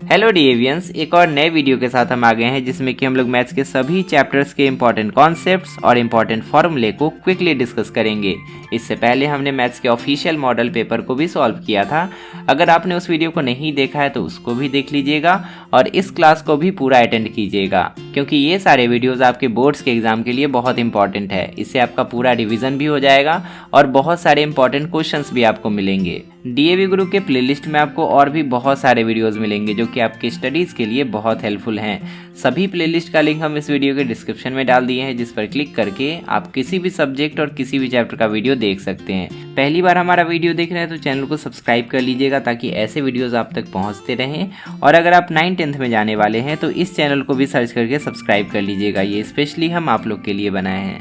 Hello डिएवियंस, एक और नए वीडियो के साथ हम आ गए हैं जिसमें कि हम लोग मैथ्स के सभी चैप्टर्स के इंपॉर्टेंट कॉन्सेप्ट्स और इंपॉर्टेंट फॉर्मूले को क्विकली डिस्कस करेंगे। इससे पहले हमने मैथ्स के ऑफिशियल मॉडल पेपर को भी सॉल्व किया था। अगर आपने उस वीडियो को नहीं देखा है तो उसको भी देख लीजिएगा और इस क्लास को भी पूरा अटेंड कीजिएगा, क्योंकि ये सारे वीडियोज आपके बोर्ड्स के एग्जाम के लिए बहुत इंपॉर्टेंट है। इससे आपका पूरा रिविजन भी हो जाएगा और बहुत सारे इंपॉर्टेंट क्वेश्चंस भी आपको मिलेंगे। डीएवी गुरु के प्लेलिस्ट में आपको और भी बहुत सारे वीडियोस मिलेंगे जो कि आपके स्टडीज के लिए बहुत हेल्पफुल हैं। सभी प्लेलिस्ट का लिंक हम इस वीडियो के डिस्क्रिप्शन में डाल दिए हैं, जिस पर क्लिक करके आप किसी भी सब्जेक्ट और किसी भी चैप्टर का वीडियो देख सकते हैं। पहली बार हमारा वीडियो देख रहे हैं तो चैनल को सब्सक्राइब कर लीजिएगा ताकि ऐसे वीडियोज आप तक पहुंचते रहें। और अगर आप 9th-10th में जाने वाले हैं तो इस चैनल को भी सर्च करके सब्सक्राइब कर लीजिएगा, ये स्पेशली हम आप लोग के लिए बनाए हैं।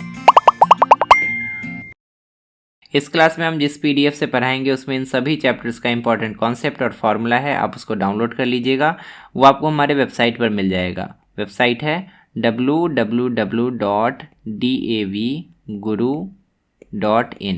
इस क्लास में हम जिस पीडीएफ से पढ़ाएंगे उसमें इन सभी चैप्टर्स का इंपॉर्टेंट कॉन्सेप्ट और फार्मूला है, आप उसको डाउनलोड कर लीजिएगा। वो आपको हमारे वेबसाइट पर मिल जाएगा। वेबसाइट है www.davguru.in।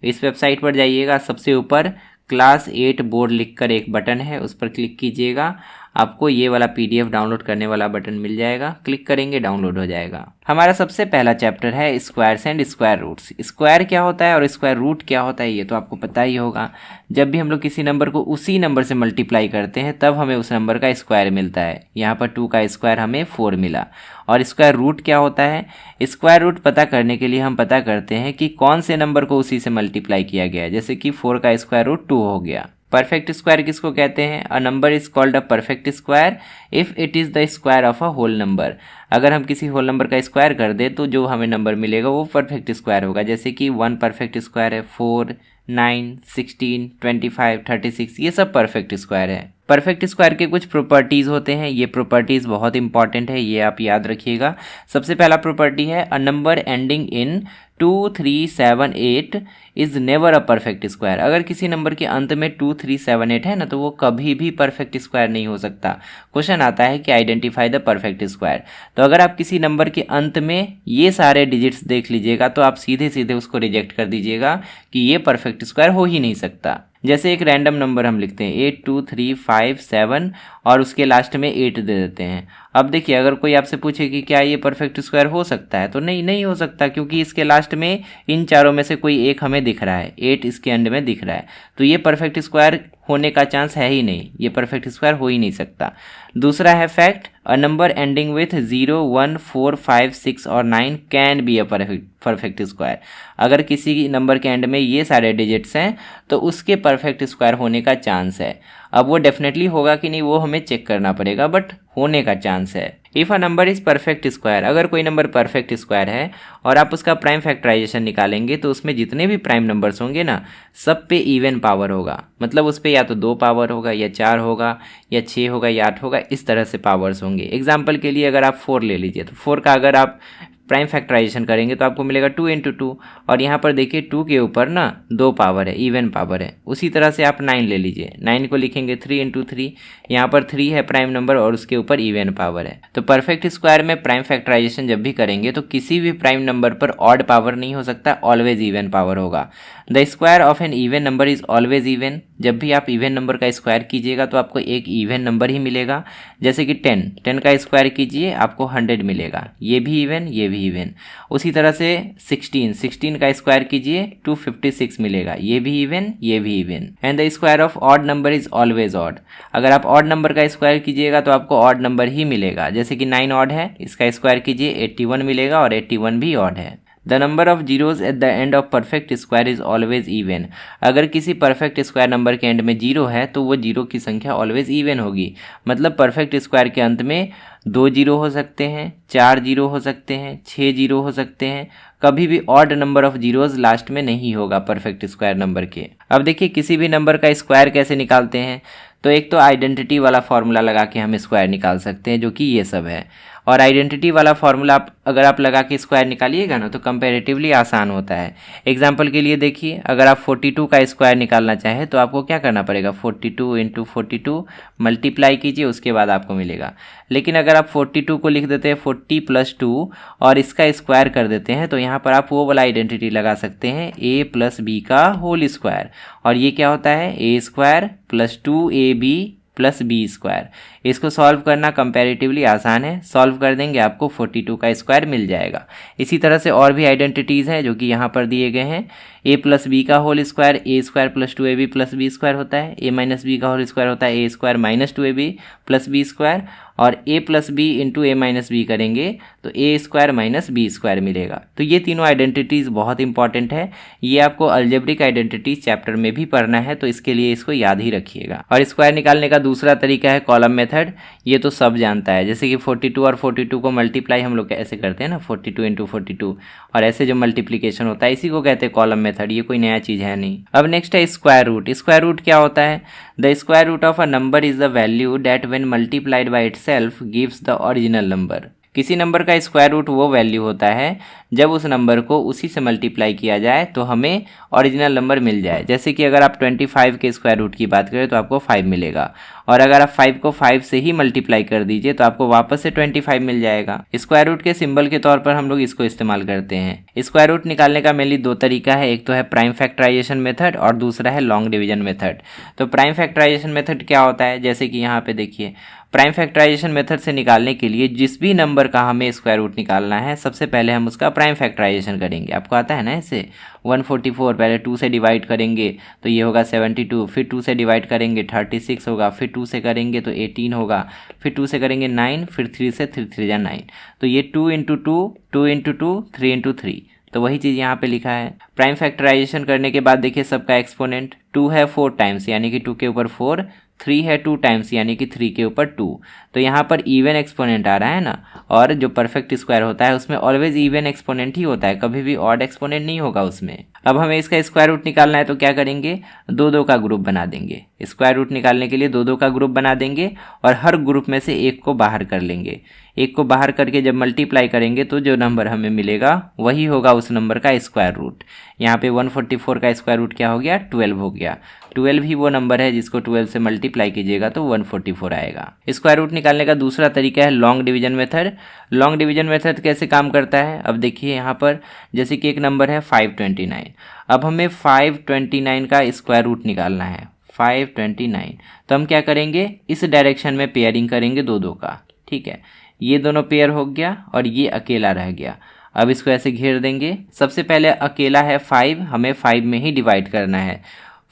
इस वेबसाइट पर जाइएगा, सबसे ऊपर क्लास 8 बोर्ड लिखकर एक बटन है, उस पर क्लिक कीजिएगा। आपको ये वाला पीडीएफ डाउनलोड करने वाला बटन मिल जाएगा, क्लिक करेंगे डाउनलोड हो जाएगा। हमारा सबसे पहला चैप्टर है squares and square roots. Square क्या होता है और स्क्वायर रूट क्या होता है ये तो आपको पता ही होगा। जब भी हम लोग किसी नंबर को उसी नंबर से मल्टीप्लाई करते हैं तब हमें उस नंबर का स्क्वायर मिलता है। यहाँ पर 2 का स्क्वायर हमें 4 मिला। और स्क्वायर रूट क्या होता है? स्क्वायर रूट पता करने के लिए हम पता करते हैं कि कौन से नंबर को उसी से मल्टीप्लाई किया गया है। जैसे कि 4 का स्क्वायर रूट 2 हो गया। परफेक्ट स्क्वायर किसको कहते हैं? A number is called a perfect square if it is the square of a whole number. अगर हम किसी होल नंबर का स्क्वायर कर दे तो जो हमें नंबर मिलेगा वो परफेक्ट स्क्वायर होगा। जैसे कि 1 परफेक्ट स्क्वायर है, 4, 9, 16, 25, 36, ये सब परफेक्ट स्क्वायर है। परफेक्ट स्क्वायर के कुछ प्रॉपर्टीज होते हैं, ये प्रॉपर्टीज बहुत इंपॉर्टेंट है, ये आप याद रखिएगा। सबसे पहला प्रॉपर्टी है a number ending in 2, 3, 7, 8 is never a perfect square. अगर किसी नंबर के अंत में 2, 3, 7, 8 है ना तो वो कभी भी परफेक्ट स्क्वायर नहीं हो सकता। क्वेश्चन आता है कि आइडेंटिफाई द परफेक्ट स्क्वायर। तो अगर आप किसी नंबर के अंत में ये सारे डिजिट्स देख लीजिएगा तो आप सीधे सीधे उसको रिजेक्ट कर दीजिएगा कि ये परफेक्ट स्क्वायर हो ही नहीं सकता। जैसे एक रैंडम नंबर हम लिखते हैं 8, 2, 3, 5, 7 और उसके लास्ट में 8 दे देते हैं। अब देखिए, अगर कोई आपसे पूछे कि क्या ये परफेक्ट स्क्वायर हो सकता है तो नहीं हो सकता, क्योंकि इसके लास्ट में इन चारों में से कोई एक हमें दिख रहा है, 8 इसके एंड में दिख रहा है, तो ये परफेक्ट स्क्वायर होने का चांस है ही नहीं, ये परफेक्ट स्क्वायर हो ही नहीं सकता। दूसरा है fact a number ending with 0, 1, 4, 5, 6 और 9 can be a perfect square. अगर किसी नंबर के एंड में ये सारे डिजिट्स हैं तो उसके परफेक्ट स्क्वायर होने का चांस है। अब वो डेफिनेटली होगा कि नहीं वो हमें चेक करना पड़ेगा, बट होने का चांस है। If a number is perfect square, अगर कोई नंबर परफेक्ट स्क्वायर है और आप उसका प्राइम फैक्टराइजेशन निकालेंगे तो उसमें जितने भी प्राइम नंबर्स होंगे ना सब पे इवन पावर होगा। मतलब उस पर या तो 2 पावर होगा या 4 होगा या 6 होगा या 8 होगा, इस तरह से पावर्स होंगे। एग्जाम्पल के लिए अगर आप 4 ले लीजिए तो 4 का अगर आप प्राइम फैक्टराइजेशन करेंगे तो आपको मिलेगा 2 × 2 और यहाँ पर देखिए 2 के ऊपर ना 2 पावर है, इवन पावर है। उसी तरह से आप 9 ले लीजिए, 9 को लिखेंगे 3 × 3, यहाँ पर 3 है प्राइम नंबर और उसके ऊपर इवन पावर है। तो परफेक्ट स्क्वायर में प्राइम फैक्टराइजेशन जब भी करेंगे तो किसी भी प्राइम नंबर पर ऑड पावर नहीं हो सकता, ऑलवेज इवन पावर होगा। The square of an even number is always even. जब भी आप इवन नंबर का स्क्वायर कीजिएगा तो आपको एक इवन नंबर ही मिलेगा। जैसे कि 10 का स्क्वायर कीजिए आपको 100 मिलेगा, ये भी इवन ये भी इवन। उसी तरह से 16 का स्क्वायर कीजिए 256 मिलेगा, ये भी इवन ये भी even. And the square of odd number is always odd. अगर आप ऑड नंबर का स्क्वायर कीजिएगा तो आपको ऑड नंबर ही मिलेगा। जैसे कि 9 ऑड है, इसका स्क्वायर कीजिए 81 मिलेगा और 81 भी ऑड है। The number of zeros at the end of perfect square is always even. अगर किसी परफेक्ट स्क्वायर नंबर के एंड में 0 है तो वो 0 की संख्या ऑलवेज इवन होगी। मतलब परफेक्ट स्क्वायर के अंत में 2 0 हो सकते हैं, 4 0 हो सकते हैं, 6 0 हो सकते हैं, कभी भी odd number of zeros last में नहीं होगा परफेक्ट स्क्वायर नंबर के। अब देखिए किसी भी नंबर का स्क्वायर कैसे निकालते हैं, तो एक तो आइडेंटिटी वाला फॉर्मूला लगा के हम स्क्वायर निकाल सकते हैं, जो कि ये सब है। और आइडेंटिटी वाला फॉर्मूला अगर आप लगा के स्क्वायर निकालिएगा ना तो कंपैरेटिवली आसान होता है। एग्जांपल के लिए देखिए, अगर आप 42 का स्क्वायर निकालना चाहें तो आपको क्या करना पड़ेगा, 42 × 42 मल्टीप्लाई कीजिए, उसके बाद आपको मिलेगा। लेकिन अगर आप 42 को लिख देते हैं 40 + 2 और इसका स्क्वायर कर देते हैं तो यहाँ पर आप वो वाला आइडेंटिटी लगा सकते हैं a + b का होल स्क्वायर। और ये क्या होता है, a² + 2ab plus B square. इसको सॉल्व करना कंपैरेटिवली आसान है, सॉल्व कर देंगे आपको 42 का स्क्वायर मिल जाएगा। इसी तरह से और भी आइडेंटिटीज़ हैं जो कि यहाँ पर दिए गए हैं। ए प्लस बी का whole square a square plus 2ab plus B square होता है। ए माइनस बी का होल स्क्वायर होता है a square minus 2ab plus B square. और a plus b into a minus b करेंगे तो a square minus b square मिलेगा। तो ये तीनों आइडेंटिटीज़ बहुत इंपॉर्टेंट है, ये आपको अलजेब्रिक आइडेंटिटीज चैप्टर में भी पढ़ना है, तो इसके लिए इसको याद ही रखिएगा। और स्क्वायर निकालने का दूसरा तरीका है कॉलम मेथड। ये तो सब जानता है, जैसे कि 42 और 42 को मल्टीप्लाई हम लोग ऐसे करते हैं ना, 42 इंटू 42, और ऐसे जो मल्टीप्लीकेशन होता है इसी को कहते हैं कॉलम मेथड। ये कोई नया चीज़ है नहीं। अब नेक्स्ट है स्क्वायर रूट। स्क्वायर रूट क्या होता है? The square root of a number is the value that when multiplied by itself gives the original number. किसी नंबर का स्क्वायर रूट वो वैल्यू होता है जब उस नंबर को उसी से मल्टीप्लाई किया जाए तो हमें ओरिजिनल नंबर मिल जाए। जैसे कि अगर आप 25 के स्क्वायर रूट की बात करें तो आपको 5 मिलेगा, और अगर आप 5 को 5 से ही मल्टीप्लाई कर दीजिए तो आपको वापस से 25 मिल जाएगा। स्क्वायर रूट के सिंबल के तौर पर हम लोग इसको इस्तेमाल करते हैं। स्क्वायर रूट निकालने का मेनली दो तरीका है, एक तो है प्राइम फैक्टराइजेशन मेथड और दूसरा है लॉन्ग डिवीजन मेथड। तो प्राइम फैक्टराइजेशन मेथड क्या होता है, जैसे कि यहाँ पे देखिए, प्राइम फैक्टराइजेशन मेथड से निकालने के लिए जिस भी नंबर का हमें स्क्वायर रूट निकालना है सबसे पहले हम उसका प्राइम फैक्टराइजेशन करेंगे। आपको आता है ना ऐसे, 144 पहले 2 से डिवाइड करेंगे तो ये होगा 72, फिर 2 से डिवाइड करेंगे 36 होगा, फिर 2 से करेंगे तो 18 होगा, फिर 2 से करेंगे 9, फिर 3 से 3 3 जा 9। तो ये 2 इंटू 2, 2 इंटू 2, 3 इंटू 3, तो वही चीज़ यहाँ पे लिखा है। प्राइम फैक्टराइजेशन करने के बाद देखिए सबका एक्सपोनेंट 2 है 4 टाइम्स यानी कि 2 के ऊपर 4, 3 है 2 टाइम्स यानी कि 3 के ऊपर 2। तो यहाँ पर इवन एक्सपोनेंट आ रहा है ना, और जो परफेक्ट स्क्वायर होता है उसमें ऑलवेज इवन एक्सपोनेंट ही होता है, कभी भी ऑड एक्सपोनेंट नहीं होगा उसमें। अब हमें इसका स्क्वायर रूट निकालना है तो क्या करेंगे, 2-2 का ग्रुप बना देंगे। स्क्वायर रूट निकालने के लिए 2-2 का ग्रुप बना देंगे और हर ग्रुप में से एक को बाहर कर लेंगे। एक को बाहर करके जब मल्टीप्लाई करेंगे तो जो नंबर हमें मिलेगा वही होगा उस नंबर का स्क्वायर रूट। यहाँ पे 144 का स्क्वायर रूट क्या हो गया, 12 हो गया। 12 ही वो नंबर है जिसको 12 से मल्टीप्लाई कीजिएगा तो 144 आएगा। स्क्वायर रूट निकालने का दूसरा तरीका है long division method. Long division method कैसे काम करता है, अब देखिए यहाँ पर जैसे कि एक नंबर है 529। अब हमें 529 का स्क्वायर रूट निकालना है, 529। तो हम क्या करेंगे, इस डायरेक्शन में पेयरिंग करेंगे 2-2 का, ठीक है। ये दोनों पेयर हो गया और ये अकेला रह गया। अब इसको ऐसे घेर देंगे। सबसे पहले अकेला है 5, हमें 5 में ही डिवाइड करना है।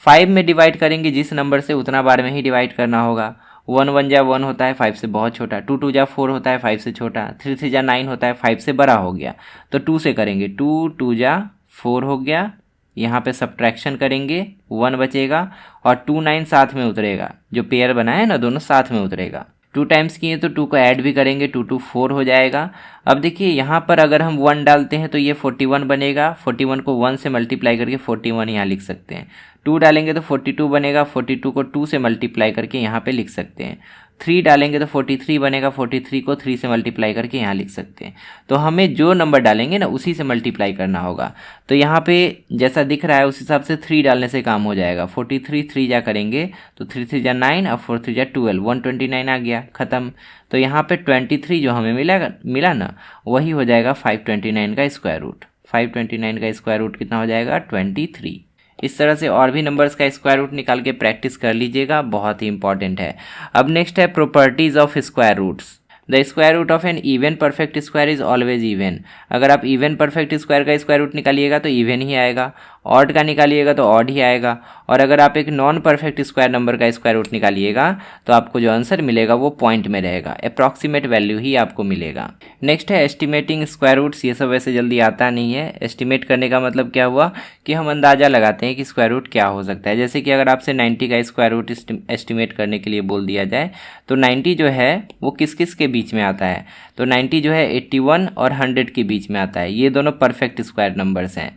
5 में डिवाइड करेंगे जिस नंबर से उतना बार में ही डिवाइड करना होगा। 1 1 जा 1 होता है 5 से बहुत छोटा, 2 2 जा 4 होता है 5 से छोटा, 3 3 जा 9 होता है 5 से बड़ा हो गया। तो 2 से करेंगे, 2 2 जा 4 हो गया। यहाँ पे सब्ट्रैक्शन करेंगे, 1 बचेगा और 2 9 साथ में उतरेगा। जो पेयर बना है ना दोनों साथ में उतरेगा। 2 टाइम्स किए तो 2 को ऐड भी करेंगे, 2 2 4 हो जाएगा। अब देखिए यहाँ पर अगर हम 1 डालते हैं तो ये 41 बनेगा। 41 को 1 से मल्टीप्लाई करके 41 यहाँ लिख सकते हैं। 2 डालेंगे तो 42 बनेगा। 42 को 2 से मल्टीप्लाई करके यहाँ पे लिख सकते हैं। 3 डालेंगे तो 43 बनेगा। 43 को 3 से मल्टीप्लाई करके यहाँ लिख सकते हैं। तो हमें जो नंबर डालेंगे ना उसी से मल्टीप्लाई करना होगा। तो यहाँ पे जैसा दिख रहा है उस हिसाब से 3 डालने से काम हो जाएगा। 43 3 जा करेंगे तो 3 3 जा 9 और 4 3 जा 12, 129 आ गया, ख़त्म। तो यहाँ पे 23 जो हमें मिला ना वही हो जाएगा 529 का स्क्वायर रूट। 529 का स्क्वायर रूट कितना हो जाएगा, 23। इस तरह से और भी नंबर्स का स्क्वायर रूट निकाल के प्रैक्टिस कर लीजिएगा, बहुत ही इंपॉर्टेंट है। अब नेक्स्ट है properties of square roots. The square root of an even perfect square is always even. अगर आप इवन परफेक्ट स्क्वायर का स्क्वायर रूट निकालिएगा तो इवन ही आएगा, ऑड का निकालिएगा तो ऑड ही आएगा, और अगर आप एक नॉन परफेक्ट स्क्वायर नंबर का स्क्वायर रूट निकालिएगा तो आपको जो आंसर मिलेगा वो पॉइंट में रहेगा, अप्रॉक्सीमेट वैल्यू ही आपको मिलेगा। नेक्स्ट है एस्टिमेटिंग स्क्वायर रूट्स। ये सब वैसे जल्दी आता नहीं है। एस्टिमेट करने का मतलब क्या हुआ कि हम अंदाज़ा लगाते हैं कि स्क्वायर रूट क्या हो सकता है। जैसे कि अगर आपसे 90 का स्क्वायर रूट एस्टिमेट करने के लिए बोल दिया जाए तो 90 जो है वो किस किस के बीच में आता है, तो 90 जो है 81 और 100 के बीच में आता है। ये दोनों परफेक्ट स्क्वायर नंबर्स हैं।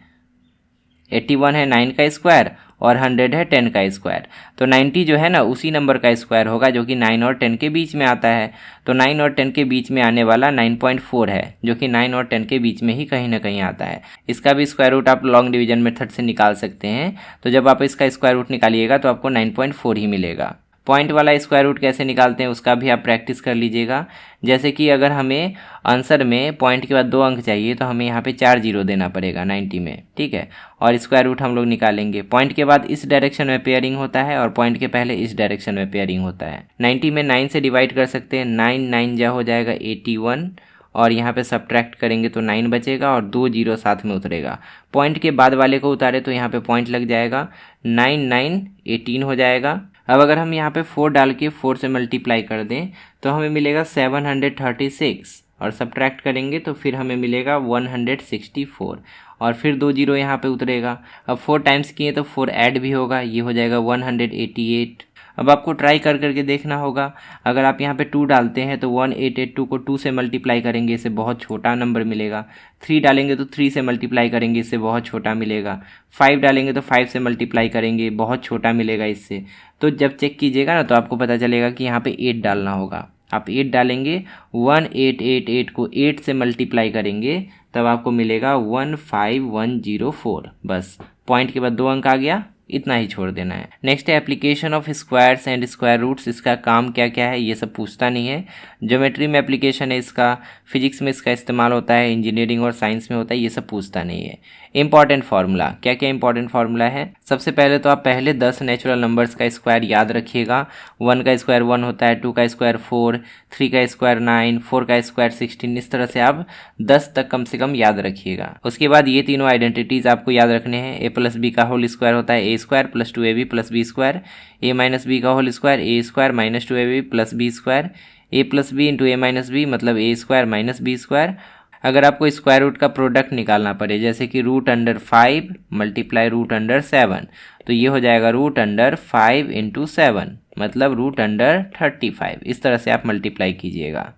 81 है 9 का स्क्वायर और 100 है 10 का स्क्वायर। तो 90 जो है ना उसी नंबर का स्क्वायर होगा जो कि 9 और 10 के बीच में आता है। तो 9 और 10 के बीच में आने वाला 9.4 है जो कि 9 और 10 के बीच में ही कहीं ना कहीं आता है। इसका भी स्क्वायर रूट आप लॉन्ग डिवीजन मेथड से निकाल सकते हैं। तो जब आप इसका स्क्वायर रूट निकालिएगा तो आपको 9.4 ही मिलेगा। पॉइंट वाला स्क्वायर रूट कैसे निकालते हैं उसका भी आप प्रैक्टिस कर लीजिएगा। जैसे कि अगर हमें आंसर में पॉइंट के बाद 2 अंक चाहिए तो हमें यहाँ पे 4 जीरो देना पड़ेगा 90 में, ठीक है। और स्क्वायर रूट हम लोग निकालेंगे, पॉइंट के बाद इस डायरेक्शन में पेयरिंग होता है और पॉइंट के पहले इस डायरेक्शन में पेयरिंग होता है। 90 में 9 से डिवाइड कर सकते हैं, 9 9 जा हो जाएगा 81 और यहाँ पे सब्ट्रैक्ट करेंगे तो 9 बचेगा और 2 जीरो साथ में उतरेगा। पॉइंट के बाद वाले को उतारे तो यहाँ पे पॉइंट लग जाएगा, 9 9 18 हो जाएगा। अब अगर हम यहाँ पे 4 डाल के 4 से मल्टीप्लाई कर दें तो हमें मिलेगा 736 और सब्ट्रैक्ट करेंगे तो फिर हमें मिलेगा 164 और फिर 2 जीरो यहाँ पे उतरेगा। अब 4 टाइम्स किए तो 4 ऐड भी होगा, ये हो जाएगा 188। अब आपको ट्राई कर करके देखना होगा। अगर आप यहाँ पे 2 डालते हैं तो 1882 को 2 से मल्टीप्लाई करेंगे, इससे बहुत छोटा नंबर मिलेगा। 3 डालेंगे तो 3 से मल्टीप्लाई करेंगे, इससे बहुत छोटा मिलेगा। 5 डालेंगे तो 5 से मल्टीप्लाई करेंगे, बहुत छोटा मिलेगा इससे। तो जब चेक कीजिएगा ना तो आपको पता चलेगा कि यहाँ पे 8 डालना होगा। आप 8 डालेंगे, 1888 को 8 से मल्टीप्लाई करेंगे तब आपको मिलेगा 15104। बस पॉइंट के बाद 2 अंक आ गया, इतना ही छोड़ देना है। नेक्स्ट है application of squares and square roots. इसका काम क्या क्या है ये सब पूछता नहीं है। ज्योमेट्री में एप्लीकेशन है इसका, फिजिक्स में इसका इस्तेमाल होता है, इंजीनियरिंग और साइंस में होता है, ये सब पूछता नहीं है। इंपॉर्टेंट फार्मूला, क्या क्या इंपॉर्टेंट फार्मूला है? सबसे पहले तो आप पहले 10 नेचुरल नंबर्स का स्क्वायर याद रखिएगा। 1 का स्क्वायर 1 होता है, 2 का स्क्वायर 4, 3 का स्क्वायर 9, 4 का स्क्वायर 16। इस तरह से आप 10 तक कम से कम याद रखिएगा। उसके बाद ये तीनों आइडेंटिटीज आपको याद रखने हैं। a प्लस बी का होल स्क्वायर होता है a square plus 2ab plus B square, a minus b का whole square a square minus 2ab plus B square, a plus b into a minus b मतलब a square minus b square. अगर आपको square root का product निकालना पड़े जैसे कि √5 multiply √7 तो ये हो जाएगा √5 इंटू 7 मतलब √35। इस तरह से आप मल्टीप्लाई कीजिएगा।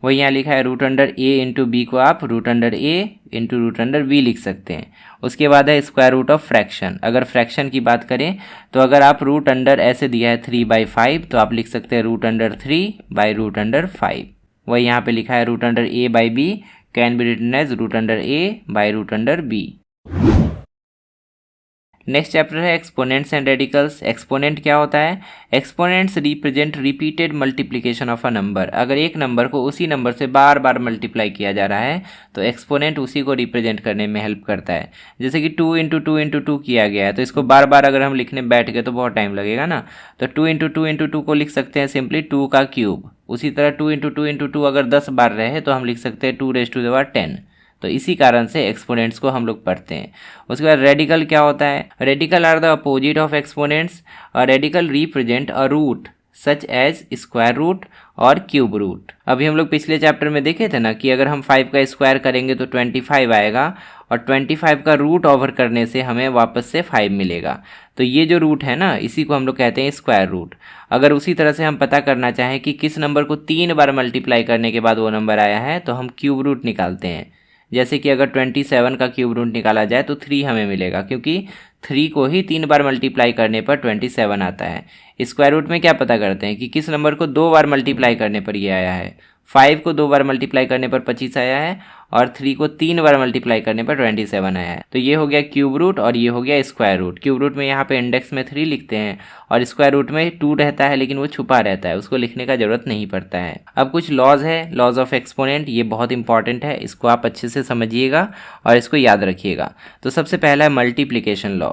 वही यहाँ लिखा है √a इंटू बी को आप √a इंटू √b लिख सकते हैं। उसके बाद है स्क्वायर रूट ऑफ फ्रैक्शन। अगर फ्रैक्शन की बात करें तो अगर आप √ ऐसे दिया है 3/5 तो आप लिख सकते हैं √3/5। वही यहाँ पे लिखा है √a/b can be written as √a/√b। Next chapter है एक्सपोनेंट्स एंड रेडिकल्स। एक्सपोनेंट क्या होता है? Exponents represent repeated multiplication of a number. अगर एक नंबर को उसी नंबर से बार बार मल्टीप्लाई किया जा रहा है तो एक्सपोनेंट उसी को रिप्रेजेंट करने में हेल्प करता है। जैसे कि 2 × 2 × 2 किया गया है तो इसको बार बार अगर हम लिखने बैठ गए तो बहुत टाइम लगेगा ना, तो 2 × 2 × 2 को लिख सकते हैं सिंपली 2 का क्यूब। उसी तरह 2 × 2 × 2 अगर 10 बार रहे तो हम लिख सकते हैं 2⁻10। तो इसी कारण से एक्सपोनेंट्स को हम लोग पढ़ते हैं। उसके बाद रेडिकल क्या होता है? Radicals are the opposite of exponents. Radical represent a root such as square root और क्यूब रूट। अभी हम लोग पिछले चैप्टर में देखे थे ना कि अगर हम 5 का स्क्वायर करेंगे तो 25 आएगा और 25 का रूट ओवर करने से हमें वापस से 5 मिलेगा। तो ये जो रूट है ना इसी को हम लोग कहते हैं स्क्वायर रूट। अगर उसी तरह से हम पता करना चाहें कि किस नंबर को 3 बार मल्टीप्लाई करने के बाद वो नंबर आया है तो हम क्यूब रूट निकालते हैं। जैसे कि अगर 27 का क्यूब रूट निकाला जाए तो 3 हमें मिलेगा क्योंकि 3 को ही 3 बार मल्टीप्लाई करने पर 27 आता है। स्क्वायर रूट में क्या पता करते हैं कि किस नंबर को 2 बार मल्टीप्लाई करने पर ये आया है। 5 को 2 बार मल्टीप्लाई करने पर 25 आया है और 3 को 3 बार मल्टीप्लाई करने पर 27 आया है। तो ये हो गया क्यूब रूट और ये हो गया स्क्वायर रूट। क्यूब रूट में यहाँ पे इंडेक्स में 3 लिखते हैं और स्क्वायर रूट में 2 रहता है लेकिन वो छुपा रहता है, उसको लिखने का जरूरत नहीं पड़ता है। अब कुछ लॉज है, लॉज ऑफ एक्सपोनेंट, ये बहुत इंपॉर्टेंट है, इसको आप अच्छे से समझिएगा और इसको याद रखिएगा। तो सबसे पहला है मल्टीप्लिकेशन लॉ।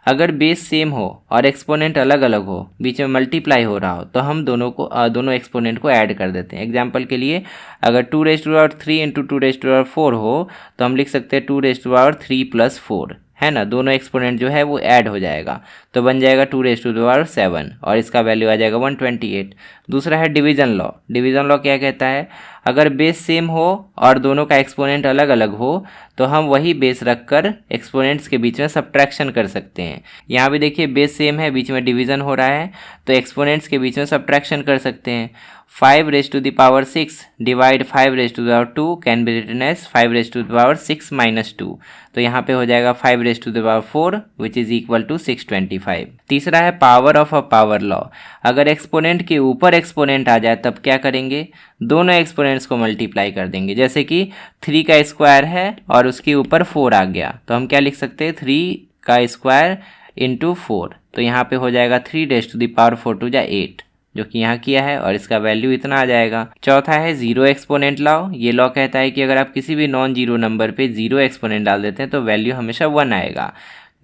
अगर बेस सेम हो और एक्सपोनेंट अलग अलग हो, बीच में मल्टीप्लाई हो रहा हो तो हम दोनों एक्सपोनेंट को ऐड कर देते हैं। एग्जाम्पल के लिए अगर 2⁻³ इंटू 2⁻4 हो तो हम लिख सकते हैं 2⁻3 + 4, है ना। दोनों एक्सपोनेंट जो है वो ऐड हो जाएगा तो बन जाएगा 2⁻7 और इसका वैल्यू आ जाएगा 128। दूसरा है डिवीजन लॉ। डिवीजन लॉ क्या कहता है? अगर बेस सेम हो और दोनों का एक्सपोनेंट अलग अलग हो तो हम वही बेस रखकर एक्सपोनेंट्स के बीच में सब्ट्रैक्शन कर सकते हैं। यहाँ भी देखिए बेस सेम है, बीच में डिवीजन हो रहा है तो एक्सपोनेंट्स के बीच में सब्ट्रैक्शन कर सकते हैं। 5⁻6 divide 5⁻2 can be written as 5⁻6 - 2। तो यहाँ पे हो जाएगा 5⁻4 विच इज इक्वल टू 625। तीसरा है power of a power law. अगर एक्सपोनेंट के ऊपर एक्सपोनेंट आ जाए तब क्या करेंगे? दोनों एक्सपोनेंट्स को मल्टीप्लाई कर देंगे। जैसे कि 3 का स्क्वायर है और उसके ऊपर 4 आ गया तो हम क्या लिख सकते हैं? 3 का स्क्वायर इंटू 4। तो यहाँ पे हो जाएगा 3⁻4 = 8। जो कि यहाँ किया है, और इसका वैल्यू इतना आ जाएगा। चौथा है जीरो एक्सपोनेंट लॉ। ये लॉ कहता है कि अगर आप किसी भी नॉन जीरो नंबर पे जीरो एक्सपोनेंट डाल देते हैं तो वैल्यू हमेशा 1 आएगा,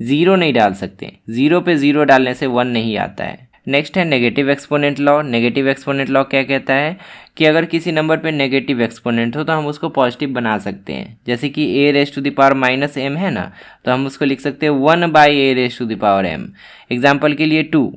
जीरो नहीं डाल सकते। जीरो पे जीरो डालने से 1 नहीं आता है। नेक्स्ट है negative exponent law. Negative exponent law क्या कहता है कि अगर किसी नंबर पे नेगेटिव एक्सपोनेंट हो तो हम उसको पॉजिटिव बना सकते हैं। जैसे कि a raise to the power minus m है ना, तो हम उसको लिख सकते हैं 1/a raise to the power m। Example के लिए 2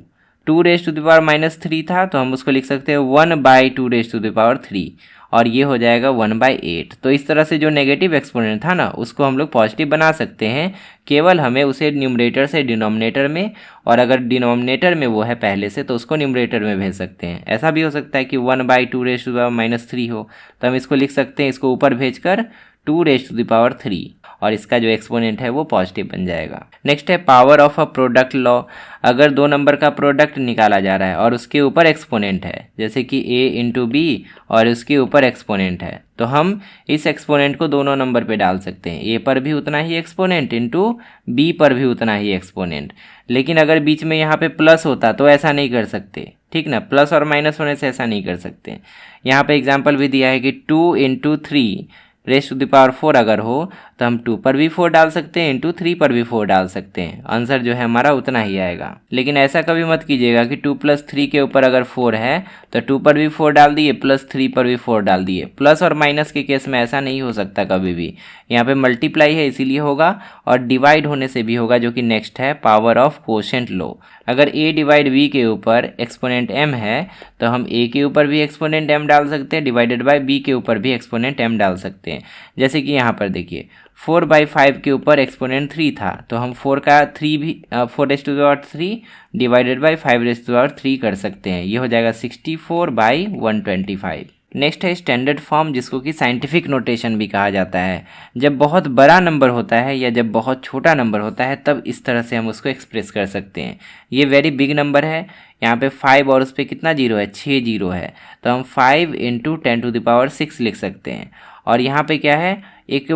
raise to the power minus 3 था, तो हम उसको लिख सकते हैं 1/2 रेज टू द पावर 3, और ये हो जाएगा 1/8। तो इस तरह से जो नेगेटिव एक्सपोनेंट था ना, उसको हम लोग पॉजिटिव बना सकते हैं, केवल हमें उसे न्यूमरेटर से डिनोमिनेटर में, और अगर डिनोमिनेटर में वो है पहले से तो उसको न्यूमरेटर में भेज सकते हैं। ऐसा भी हो सकता है कि 1/2 raise to the power minus 3 हो, तो हम इसको लिख सकते हैं, इसको ऊपर भेजकर 2 रेज टू द पावर 3, और इसका जो एक्सपोनेंट है वो पॉजिटिव बन जाएगा। नेक्स्ट है power of a product law. अगर दो नंबर का प्रोडक्ट निकाला जा रहा है और उसके ऊपर एक्सपोनेंट है, जैसे कि a इंटू बी और उसके ऊपर एक्सपोनेंट है, तो हम इस एक्सपोनेंट को दोनों नंबर पे डाल सकते हैं। a पर भी उतना ही एक्सपोनेंट इंटू b पर भी उतना ही एक्सपोनेंट। लेकिन अगर बीच में यहाँ पे प्लस होता तो ऐसा नहीं कर सकते, ठीक ना, प्लस और माइनस होने से ऐसा नहीं कर सकते। यहाँ पे एग्जाम्पल भी दिया है कि 2 into 3 raise to the power 4 अगर हो तो हम 2 पर भी 4 डाल सकते हैं, इंटू 3 पर भी 4 डाल सकते हैं। आंसर जो है हमारा उतना ही आएगा। लेकिन ऐसा कभी मत कीजिएगा कि 2 + 3 के ऊपर अगर 4 है तो 2 पर भी 4 डाल दिए, प्लस 3 पर भी 4 डाल दिए। प्लस और माइनस के केस में ऐसा नहीं हो सकता कभी भी। यहाँ पे मल्टीप्लाई है इसीलिए होगा, और डिवाइड होने से भी होगा, जो कि नेक्स्ट है पावर ऑफ कोशेंट लो। अगर a डिवाइड b के ऊपर एक्सपोनेंट m है तो हम a के ऊपर भी एक्सपोनेंट m डाल सकते हैं, डिवाइडेड बाय b के ऊपर भी एक्सपोनेंट m डाल सकते हैं। जैसे कि यहाँ पर देखिए 4/5 के ऊपर एक्सपोनेंट 3 था, तो हम 4 का 3 भी 4⁻³ डिवाइडेड बाई 5⁻³ कर सकते हैं। ये हो जाएगा 64/125। नेक्स्ट है स्टैंडर्ड फॉर्म, जिसको कि साइंटिफिक नोटेशन भी कहा जाता है। जब बहुत बड़ा नंबर होता है या जब बहुत छोटा नंबर होता है तब इस तरह से हम उसको एक्सप्रेस कर सकते हैं। ये वेरी बिग नंबर है, यहाँ पे 5 और उस पर कितना जीरो है, 6 जीरो है, तो हम 5 × 10⁻6 लिख सकते हैं। और यहाँ पे क्या है, एक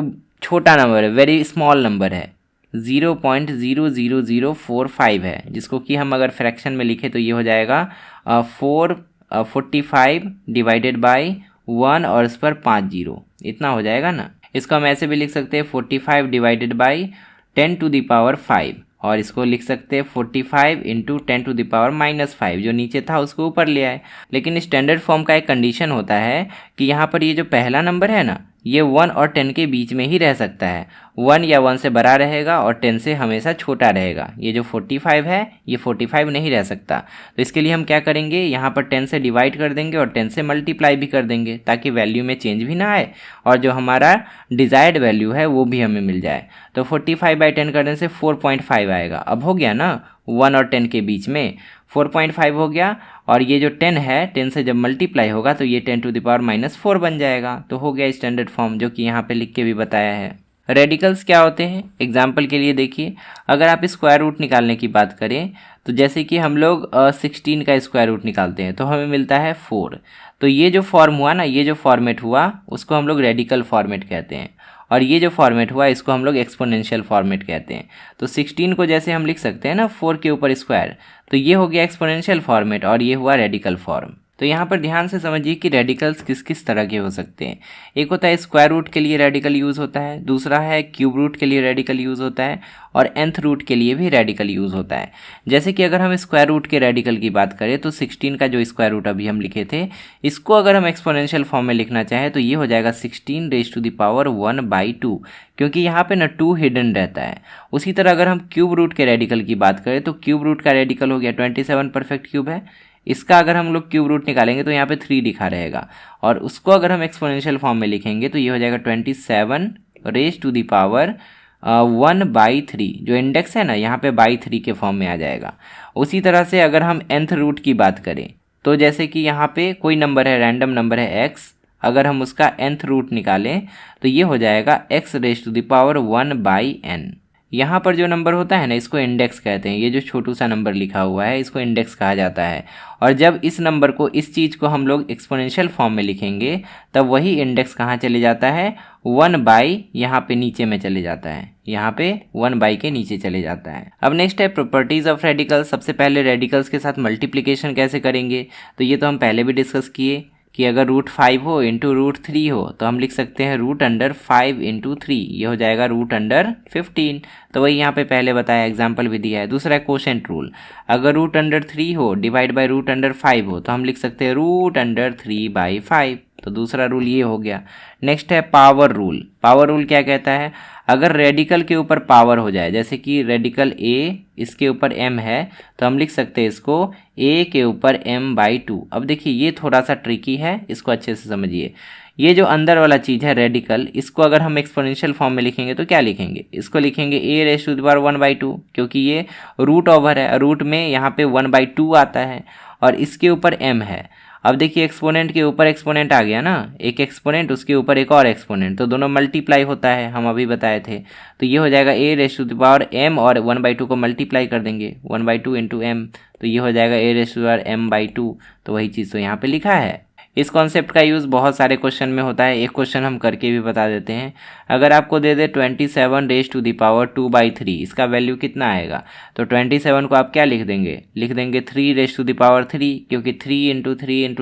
छोटा नंबर है, वेरी स्मॉल नंबर है, 0.00045 है, जिसको कि हम अगर फ्रैक्शन में लिखें तो ये हो जाएगा 45 डिवाइडेड बाई 1 और इस पर 5 जीरो, इतना हो जाएगा ना। इसको हम ऐसे भी लिख सकते हैं 45 डिवाइडेड बाई 10⁵, और इसको लिख सकते हैं 45 × 10⁻⁻5, जो नीचे था उसको ऊपर ले आए। लेकिन स्टैंडर्ड फॉर्म का एक कंडीशन होता है कि यहाँ पर ये जो पहला नंबर है ना, ये 1 और 10 के बीच में ही रह सकता है। 1 या 1 से बड़ा रहेगा और 10 से हमेशा छोटा रहेगा। ये जो 45 है ये 45 नहीं रह सकता। तो इसके लिए हम क्या करेंगे, यहाँ पर 10 से डिवाइड कर देंगे और 10 से मल्टीप्लाई भी कर देंगे, ताकि वैल्यू में चेंज भी ना आए और जो हमारा डिज़ायर्ड वैल्यू है वो भी हमें मिल जाए। तो 45/10 करने से 4.5 आएगा। अब हो गया ना, 1 और 10 के बीच में 4.5 हो गया, और ये जो 10 है 10 से जब मल्टीप्लाई होगा तो ये 10⁻⁻4 बन जाएगा। तो हो गया स्टैंडर्ड फॉर्म, जो कि यहाँ पे लिख के भी बताया है। रेडिकल्स क्या होते हैं, एग्जाम्पल के लिए देखिए, अगर आप स्क्वायर रूट निकालने की बात करें तो जैसे कि हम लोग 16 का स्क्वायर रूट निकालते हैं तो हमें मिलता है 4। तो ये जो फॉर्म हुआ ना, ये जो फॉर्मेट हुआ उसको हम लोग रेडिकल फॉर्मेट कहते हैं, और ये जो फॉर्मेट हुआ इसको हम लोग एक्सपोनेंशियल फॉर्मेट कहते हैं। तो 16 को जैसे हम लिख सकते हैं ना 4 के ऊपर स्क्वायर, तो ये हो गया एक्सपोनेंशियल फॉर्मेट और ये हुआ रेडिकल फॉर्म। तो यहाँ पर ध्यान से समझिए कि रेडिकल्स किस किस तरह के हो सकते हैं। एक होता है स्क्वायर रूट के लिए रेडिकल यूज़ होता है, दूसरा है क्यूब रूट के लिए रेडिकल यूज़ होता है, और nth रूट के लिए भी रेडिकल यूज़ होता है। जैसे कि अगर हम स्क्वायर रूट के रेडिकल की बात करें तो 16 का जो स्क्वायर रूट अभी हम लिखे थे, इसको अगर हम एक्सपोनेंशियल फॉर्म में लिखना चाहें तो ये हो जाएगा 16⁻1/2, क्योंकि यहाँ पे ना 2 हिडन रहता है। उसी तरह अगर हम क्यूब रूट के रेडिकल की बात करें तो क्यूब रूट का रेडिकल हो गया 27 परफेक्ट क्यूब है। इसका अगर हम लोग क्यूब रूट निकालेंगे तो यहाँ पे 3 लिखा रहेगा, और उसको अगर हम एक्सपोनेंशियल फॉर्म में लिखेंगे तो ये हो जाएगा 27⁻1/3, जो इंडेक्स है ना यहाँ पे /3 के फॉर्म में आ जाएगा। उसी तरह से अगर हम nth रूट की बात करें तो जैसे कि यहाँ पे कोई नंबर है, रैंडम नंबर है x, अगर हम उसका nth रूट निकालें तो ये हो जाएगा x⁻1/n। यहाँ पर जो नंबर होता है ना, इसको इंडेक्स कहते हैं। ये जो छोटू सा नंबर लिखा हुआ है इसको इंडेक्स कहा जाता है। और जब इस नंबर को, इस चीज़ को हम लोग एक्सपोनेंशियल फॉर्म में लिखेंगे तब वही इंडेक्स कहाँ चले जाता है, 1/, यहाँ पे नीचे में चले जाता है, यहाँ पे 1/, के नीचे चले जाता है। अब नेक्स्ट है प्रॉपर्टीज ऑफ रेडिकल्स। सबसे पहले रेडिकल्स के साथ मल्टीप्लिकेशन कैसे करेंगे, तो ये तो हम पहले भी डिस्कस किए कि अगर √5 हो इंटू √3 हो तो हम लिख सकते हैं √5 इंटू 3, ये हो जाएगा √15। तो वही यहाँ पे पहले बताया, एग्जाम्पल भी दिया है। दूसरा है कोशेंट रूल, अगर √3 हो डिवाइड बाई √5 हो तो हम लिख सकते हैं √3/5। तो दूसरा रूल ये हो गया। नेक्स्ट है पावर रूल। पावर रूल क्या कहता है, अगर रेडिकल के ऊपर पावर हो जाए, जैसे कि रेडिकल a इसके ऊपर m है तो हम लिख सकते हैं इसको a के ऊपर m/2। अब देखिए ये थोड़ा सा ट्रिकी है, इसको अच्छे से समझिए। ये जो अंदर वाला चीज़ है रेडिकल, इसको अगर हम एक्सपोनेंशियल फॉर्म में लिखेंगे तो क्या लिखेंगे, इसको लिखेंगे a⁻1/2, क्योंकि ये रूट ओवर है, रूट में यहाँ पे 1/2 आता है और इसके ऊपर m है। अब देखिए एक्सपोनेंट के ऊपर एक्सपोनेंट आ गया ना, एक एक्सपोनेंट उसके ऊपर एक और एक्सपोनेंट, तो दोनों मल्टीप्लाई होता है, हम अभी बताए थे। तो ये हो जाएगा a⁻m और 1/2 को मल्टीप्लाई कर देंगे 1/2 इंटू m, तो ये हो जाएगा a⁻m/2। तो वही चीज़ तो यहाँ पे लिखा है। इस कॉन्सेप्ट का यूज़ बहुत सारे क्वेश्चन में होता है। एक क्वेश्चन हम करके भी बता देते हैं। अगर आपको दे दे 27⁻2/3, इसका वैल्यू कितना आएगा, तो 27 को आप क्या लिख देंगे, लिख देंगे 3⁻3, क्योंकि 3 इंटू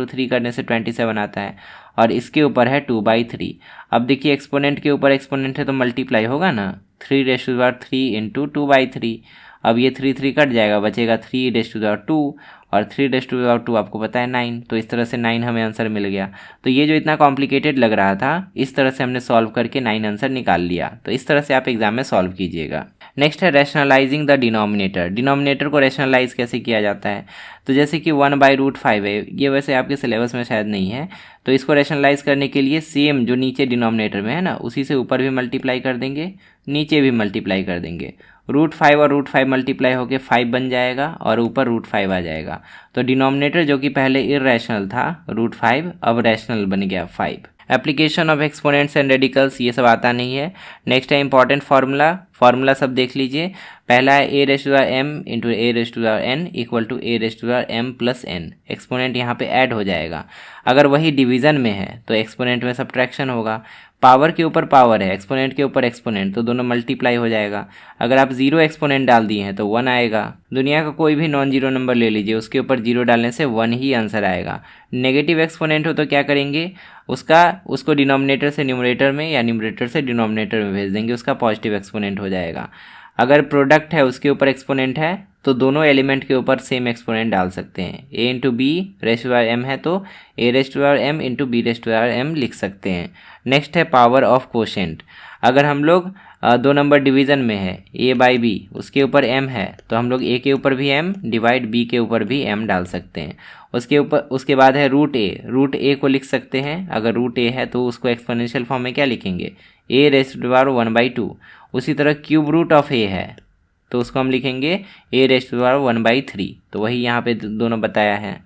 3 करने से 27 आता है और इसके ऊपर है 2/3। अब देखिए एक्सपोनेंट के ऊपर एक्सपोनेंट है तो मल्टीप्लाई होगा ना, 3⁻3 इंटू 2/3। अब ये 3 कट जाएगा, बचेगा 3⁻2 और 3⁻2 आपको पता है 9, तो इस तरह से 9 हमें आंसर मिल गया। तो ये जो इतना कॉम्प्लिकेटेड लग रहा था, इस तरह से हमने सॉल्व करके 9 आंसर निकाल लिया। तो इस तरह से आप एग्जाम में सॉल्व कीजिएगा। नेक्स्ट है रैशनलाइजिंग द डिनोमिनेटर। डिनोमिनेटर को रैशनलाइज कैसे किया जाता है, तो जैसे कि 1/√5 है, ये वैसे आपके सिलेबस में शायद नहीं है, तो इसको रैशनलाइज करने के लिए सेम जो नीचे डिनोमिनेटर में है ना, उसी से ऊपर भी मल्टीप्लाई कर देंगे, नीचे भी मल्टीप्लाई कर देंगे। √5 और √5 मल्टीप्लाई होकर 5 बन जाएगा और ऊपर √5 आ जाएगा। तो डिनोमिनेटर जो कि पहले इरेशनल था √5, अब रैशनल बन गया 5। Application of exponents and radicals, ये सब आता नहीं है। नेक्स्ट है इंपॉर्टेंट फार्मूला सब देख लीजिए। पहला है a⁻m into a⁻n equal to a⁻m plus n। Exponent यहाँ पे ऐड हो जाएगा। अगर वही डिवीज़न में है तो एक्सपोनेंट में सब्ट्रैक्शन होगा। पावर के ऊपर पावर है, एक्सपोनेंट के ऊपर एक्सपोनेंट, तो दोनों मल्टीप्लाई हो जाएगा। अगर आप 0 एक्सपोनेंट डाल दिए हैं तो 1 आएगा। दुनिया का कोई भी नॉन जीरो नंबर ले लीजिए, उसके ऊपर 0 डालने से 1 ही आंसर आएगा। नेगेटिव एक्सपोनेंट हो तो क्या करेंगे, उसको डिनोमिनेटर से न्यूमरेटर में या न्यूमरेटर से डिनोमिनेटर में भेज देंगे, उसका पॉजिटिव एक्सपोनेंट हो जाएगा। अगर प्रोडक्ट है उसके ऊपर एक्सपोनेंट है तो दोनों एलिमेंट के ऊपर सेम एक्सपोनेंट डाल सकते हैं। a इंटू b⁻m है तो a⁻m इंटू b⁻m लिख सकते हैं। नेक्स्ट है पावर ऑफ कोशेंट। अगर हम लोग 2 नंबर डिवीज़न में है a/b, उसके ऊपर m है तो हम लोग a के ऊपर भी m डिवाइड b के ऊपर भी m डाल सकते हैं। उसके बाद है √a को लिख सकते हैं। अगर √a है तो उसको एक्सपोनेंशियल फॉर्म में क्या लिखेंगे, a⁻1/2। उसी तरह क्यूब रूट ऑफ a है तो उसको हम लिखेंगे a⁻1/3। तो वही यहाँ पे दोनों बताया है।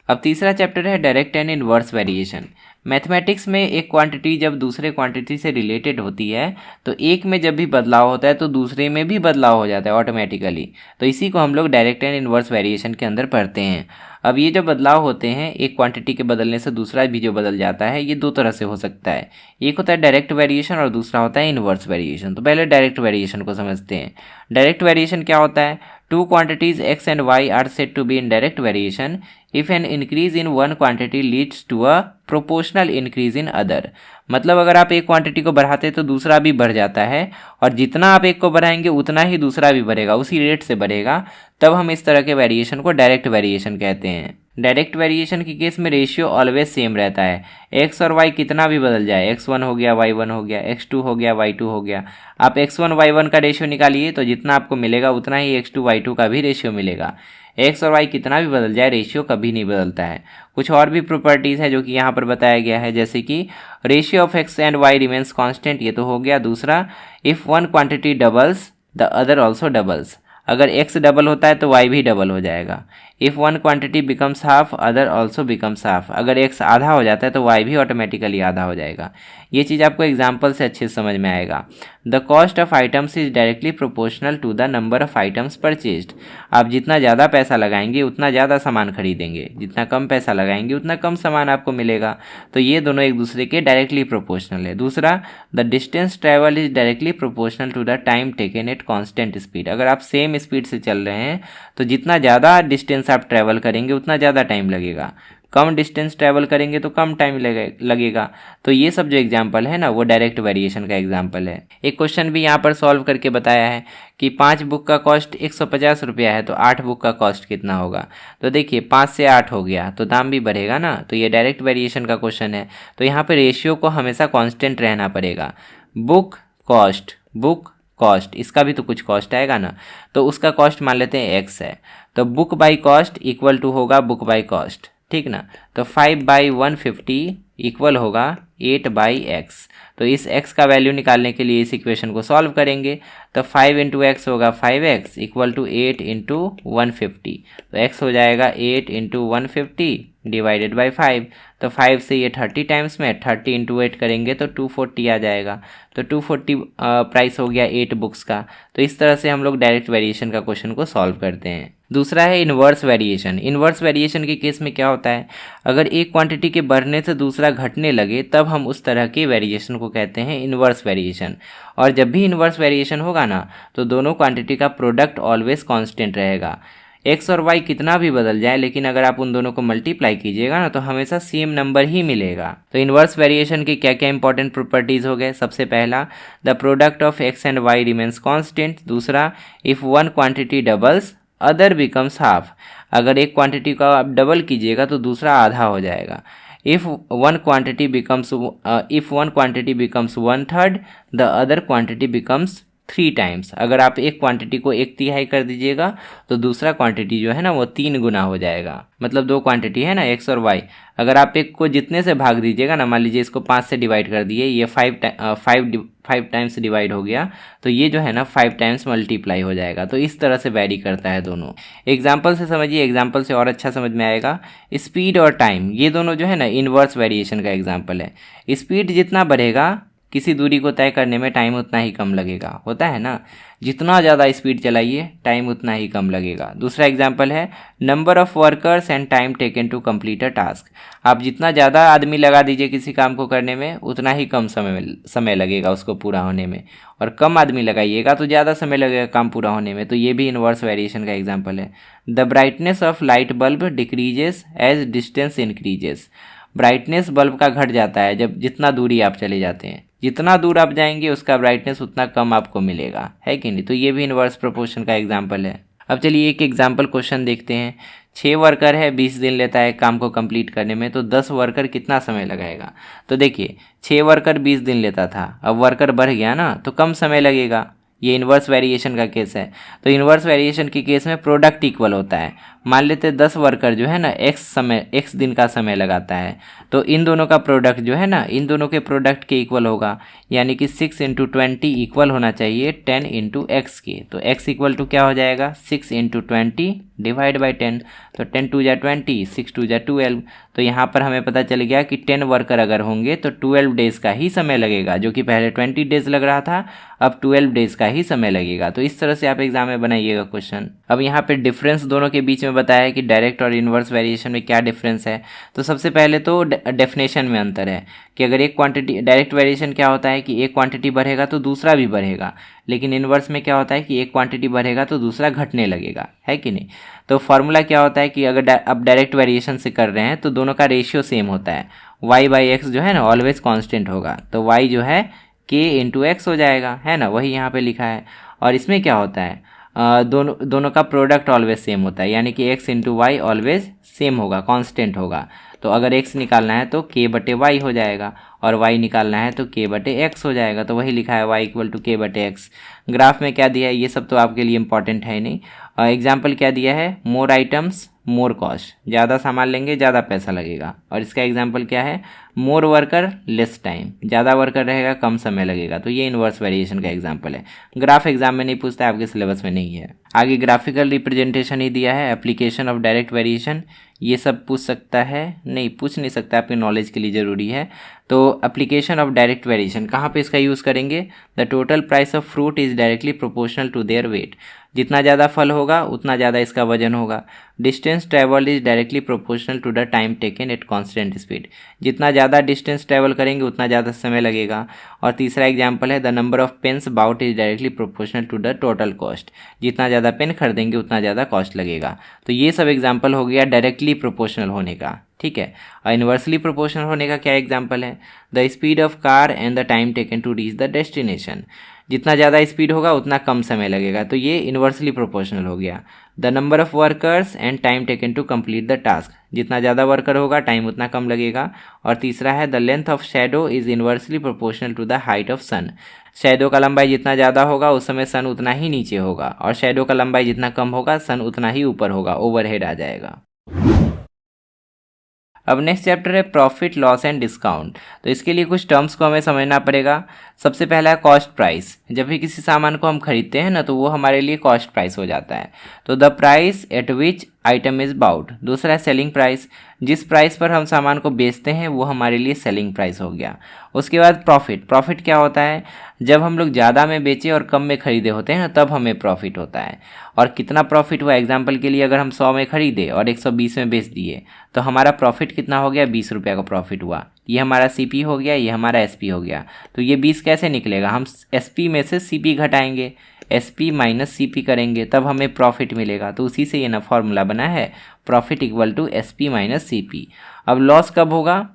अब तीसरा चैप्टर है direct and inverse variation. Mathematics में एक क्वांटिटी जब दूसरे क्वांटिटी से रिलेटेड होती है तो एक में जब भी बदलाव होता है तो दूसरे में भी बदलाव हो जाता है ऑटोमेटिकली। तो इसी को हम लोग डायरेक्ट एंड इनवर्स वेरिएशन के अंदर पढ़ते हैं। अब ये जो बदलाव होते हैं, एक क्वांटिटी के बदलने से दूसरा भी जो बदल जाता है, ये 2 तरह से हो सकता है। एक होता है डायरेक्ट वेरिएशन और दूसरा होता है इनवर्स वेरिएशन। तो पहले डायरेक्ट वेरिएशन को समझते हैं। डायरेक्ट वेरिएशन क्या होता है, 2 quantities x and y are said to be in direct variation if an increase in one quantity leads to a proportional increase in other। मतलब अगर आप एक क्वांटिटी को बढ़ाते तो दूसरा भी बढ़ जाता है, और जितना आप एक को बढ़ाएंगे उतना ही दूसरा भी बढ़ेगा, उसी रेट से बढ़ेगा। तब हम इस तरह के वेरिएशन को डायरेक्ट वेरिएशन कहते हैं। डायरेक्ट वेरिएशन के केस में रेशियो ऑलवेज सेम रहता है। x और y कितना भी बदल जाए, x1 हो गया, y1 हो गया, x2 हो गया, y2 हो गया, आप x1 y1 का रेशियो निकालिए तो जितना आपको मिलेगा उतना ही x2 y2 का भी रेशियो मिलेगा। x और y कितना भी बदल जाए, रेशियो कभी नहीं बदलता है। कुछ और भी प्रॉपर्टीज़ है जो कि यहाँ पर बताया गया है, जैसे कि ratio of x and y remains constant, ये तो हो गया। दूसरा, if one quantity doubles the other also doubles. अगर x डबल होता है तो y भी डबल हो जाएगा। If one quantity becomes half other also becomes half, अगर x आधा हो जाता है तो y भी ऑटोमेटिकली आधा हो जाएगा। ये चीज़ आपको एग्जाम्पल से अच्छे से समझ में आएगा। The cost of items is directly proportional to the number of items purchased, आप जितना ज़्यादा पैसा लगाएंगे उतना ज़्यादा सामान खरीदेंगे, जितना कम पैसा लगाएंगे उतना कम सामान आपको मिलेगा। तो ये दोनों एक दूसरे के डायरेक्टली प्रोपोर्शनल है। दूसरा, the distance travel is directly proportional to the time taken at constant speed, अगर आप सेम स्पीड से चल रहे हैं तो जितना ज़्यादा डिस्टेंस आप ट्रैवल करेंगे उतना ज़्यादा टाइम लगेगा, कम डिस्टेंस ट्रैवल करेंगे तो कम टाइम लगेगा। तो ये सब जो एग्जांपल है ना वो डायरेक्ट वेरिएशन का एग्जांपल है। एक क्वेश्चन भी यहाँ पर सॉल्व करके बताया है कि 5 बुक का कॉस्ट 150 रुपया है तो 8 बुक का कॉस्ट कितना होगा। तो देखिए 5 से 8 हो गया तो दाम भी बढ़ेगा ना, तो ये डायरेक्ट वेरिएशन का क्वेश्चन है। तो यहाँ पर रेशियो को हमेशा कॉन्स्टेंट रहना पड़ेगा। बुक कॉस्ट इसका भी तो कुछ कॉस्ट आएगा ना, तो उसका कॉस्ट मान लेते हैं x है, तो book by cost equal to होगा बुक बाई कॉस्ट, ठीक ना। तो 5/150 इक्वल होगा 8/x। तो इस x का वैल्यू निकालने के लिए इस इक्वेशन को सॉल्व करेंगे। तो 5 × x होगा 5x इक्वल टू 8 × 150, तो x हो जाएगा 8 × 150 डिवाइडेड बाई 5। तो 5 से ये 30 टाइम्स में 30 × 8 करेंगे तो 240 आ जाएगा। तो 240 प्राइस हो गया 8 बुक्स का। तो इस तरह से हम लोग डायरेक्ट वेरिएशन का क्वेश्चन को सॉल्व करते हैं। दूसरा है इन्वर्स वेरिएशन। इन्वर्स वेरिएशन के केस में क्या होता है, अगर एक क्वांटिटी के बढ़ने से दूसरा घटने लगे तब हम उस तरह के वेरिएशन को कहते हैं इन्वर्स वेरिएशन। और जब भी इन्वर्स वेरिएशन होगा ना तो दोनों क्वांटिटी का प्रोडक्ट ऑलवेज कांस्टेंट रहेगा। x और y कितना भी बदल जाए लेकिन अगर आप उन दोनों को मल्टीप्लाई कीजिएगा ना तो हमेशा सेम नंबर ही मिलेगा। तो इन्वर्स वेरिएशन के क्या क्या इंपॉर्टेंट प्रॉपर्टीज हो गए, सबसे पहला the product of x and y remains constant. दूसरा, if one quantity doubles other becomes half, अगर एक क्वांटिटी का आप डबल कीजिएगा तो दूसरा आधा हो जाएगा। If one quantity becomes 1/3 the other quantity becomes 3 times, अगर आप एक क्वांटिटी को 1/3 कर दीजिएगा तो दूसरा क्वांटिटी जो है ना वो 3 गुना हो जाएगा। मतलब दो क्वांटिटी है ना x और y, अगर आप एक को जितने से भाग दीजिएगा ना, मान लीजिए इसको 5 से डिवाइड कर दिए, ये 5 टाइम्स डिवाइड हो गया तो ये जो है ना 5 टाइम्स मल्टीप्लाई हो जाएगा। तो इस तरह से वैरी करता है दोनों। एग्जाम्पल से समझिए, एग्जाम्पल से और अच्छा समझ में आएगा। स्पीड और टाइम ये दोनों जो है ना इन्वर्स वेरिएशन का एग्जाम्पल है। स्पीड जितना बढ़ेगा किसी दूरी को तय करने में टाइम उतना ही कम लगेगा, होता है ना, जितना ज़्यादा स्पीड चलाइए टाइम उतना ही कम लगेगा। दूसरा एग्जांपल है number of workers and time taken to complete a task, आप जितना ज़्यादा आदमी लगा दीजिए किसी काम को करने में उतना ही कम समय लगेगा उसको पूरा होने में, और कम आदमी लगाइएगा तो ज़्यादा समय लगेगा काम पूरा होने में। तो ये भी इन्वर्स वेरिएशन का एग्जाम्पल है। The brightness of light bulb decreases as distance increases, brightness bulb का घट जाता है जब जितना दूरी आप चले जाते हैं, जितना दूर आप जाएंगे उसका ब्राइटनेस उतना कम आपको मिलेगा, है कि नहीं। तो ये भी इन्वर्स प्रोपोर्शन का एग्जाम्पल है। अब चलिए एक एग्जाम्पल क्वेश्चन देखते हैं। 6 वर्कर है, 20 दिन लेता है काम को कंप्लीट करने में, तो 10 वर्कर कितना समय लगाएगा। तो देखिए 6 वर्कर 20 दिन लेता था, अब वर्कर बढ़ गया ना तो कम समय लगेगा। ये इन्वर्स वेरिएशन का केस है। तो इन्वर्स वेरिएशन के केस में प्रोडक्ट इक्वल होता है। मान लेते 10 वर्कर जो है ना x दिन का समय लगाता है, तो इन दोनों का प्रोडक्ट जो है ना इन दोनों के प्रोडक्ट के इक्वल होगा, यानी कि 6 × 20 इक्वल होना चाहिए 10 × x के। तो x इक्वल टू क्या हो जाएगा 6 × 20 डिवाइड बाई 10, तो 10 2 × 20, 6 2 × 12। तो यहाँ पर हमें पता चल गया कि 10 वर्कर अगर होंगे तो 12 डेज़ का ही समय लगेगा, जो कि पहले 20 डेज़ लग रहा था अब 12 डेज़ का ही समय लगेगा। तो इस तरह से आप एग्जाम में बनाइएगा क्वेश्चन। अब यहाँ पे डिफरेंस दोनों के बीच में बताया है कि डायरेक्ट और इन्वर्स वेरिएशन में क्या डिफरेंस है। तो सबसे पहले तो डेफिनेशन में अंतर है कि अगर एक क्वांटिटी, डायरेक्ट वेरिएशन क्या होता है कि एक क्वांटिटी बढ़ेगा तो दूसरा भी बढ़ेगा, लेकिन इन्वर्स में क्या होता है कि एक क्वांटिटी बढ़ेगा तो दूसरा घटने लगेगा, है कि नहीं। तो फॉर्मूला क्या होता है कि अगर आप डायरेक्ट वेरिएशन से कर रहे हैं तो दोनों का रेशियो सेम होता है, y/x जो है ना ऑलवेज कांस्टेंट होगा, तो y जो है k × x हो जाएगा, है ना, वही यहाँ पे लिखा है। और इसमें क्या होता है दोनों का प्रोडक्ट ऑलवेज सेम होता है, यानी कि x × y ऑलवेज सेम होगा, कांस्टेंट होगा। तो अगर x निकालना है तो k/y हो जाएगा और y निकालना है तो k/x हो जाएगा। तो वही लिखा है y = k/x। ग्राफ में क्या दिया है ये सब तो आपके लिए इंपॉर्टेंट है नहीं। एग्जाम्पल क्या दिया है, मोर आइटम्स मोर कॉस्ट, ज़्यादा सामान लेंगे ज़्यादा पैसा लगेगा। और इसका एग्जाम्पल क्या है, मोर वर्कर लेस टाइम, ज़्यादा वर्कर रहेगा कम समय लगेगा। तो ये इन्वर्स वेरिएशन का एग्जाम्पल है। ग्राफ एग्जाम में नहीं पूछता है, आपके सिलेबस में नहीं है। आगे ग्राफिकल रिप्रेजेंटेशन ही दिया है, एप्लीकेशन ऑफ डायरेक्ट वेरिएशन, ये सब पूछ सकता है, नहीं पूछ नहीं सकता, आपके नॉलेज के लिए ज़रूरी है। तो एप्लीकेशन ऑफ डायरेक्ट वेरिएशन कहाँ पे इसका यूज़ करेंगे, the total price of fruit is directly proportional to their weight, जितना ज़्यादा फल होगा उतना ज़्यादा इसका वजन होगा। Distance travelled is directly proportional to the time taken at constant speed, जितना ज़्यादा डिस्टेंस ट्रैवल करेंगे उतना ज़्यादा समय लगेगा। और तीसरा एग्जाम्पल है, the number of pens bought is directly proportional to the total cost, जितना ज़्यादा पेन खरीदेंगे उतना ज़्यादा कॉस्ट लगेगा। तो ये सब एग्जाम्पल हो गया डायरेक्टली प्रोपोर्शनल होने का, ठीक है। और इन्वर्सली प्रोपोर्शनल होने का क्या एग्जाम्पल है, the speed of car and the time taken to reach the destination, जितना ज़्यादा स्पीड होगा उतना कम समय लगेगा। तो ये इन्वर्सली प्रोपोर्शनल हो गया। The number of workers and time taken to complete the task, जितना ज़्यादा वर्कर होगा टाइम उतना कम लगेगा। और तीसरा है, the length of shadow is inversely proportional to the height of sun, shadow का लंबाई जितना ज़्यादा होगा उस समय सन उतना ही नीचे होगा, और शैडो का लंबाई जितना कम होगा सन उतना ही ऊपर होगा, ओवरहेड आ जाएगा। अब नेक्स्ट चैप्टर है प्रॉफिट लॉस एंड डिस्काउंट। तो इसके लिए कुछ टर्म्स को हमें समझना पड़ेगा। सबसे पहला है कॉस्ट प्राइस, जब भी किसी सामान को हम खरीदते हैं ना तो वो हमारे लिए कॉस्ट प्राइस हो जाता है। तो the price at which item is bought. दूसरा है सेलिंग प्राइस, जिस प्राइस पर हम सामान को बेचते हैं वो हमारे लिए सेलिंग प्राइस हो गया। उसके बाद प्रॉफिट, प्रॉफिट क्या होता है, जब हम लोग ज़्यादा में बेचे और कम में खरीदे होते हैं ना तब हमें प्रॉफिट होता है। और कितना प्रॉफिट हुआ, एग्जाम्पल के लिए अगर हम 100 में खरीदे और 120 में बेच दिए तो हमारा प्रॉफिट कितना हो गया, 20 रुपये का प्रॉफिट हुआ। ये हमारा CP हो गया, ये हमारा SP हो गया। तो ये 20 कैसे निकलेगा, हम SP में से CP घटाएंगे, SP माइनस CP करेंगे तब हमें प्रॉफिट मिलेगा। तो उसी से ये ना फॉर्मूला बना है, profit equal to SP minus CP। अब लॉस कब होगा,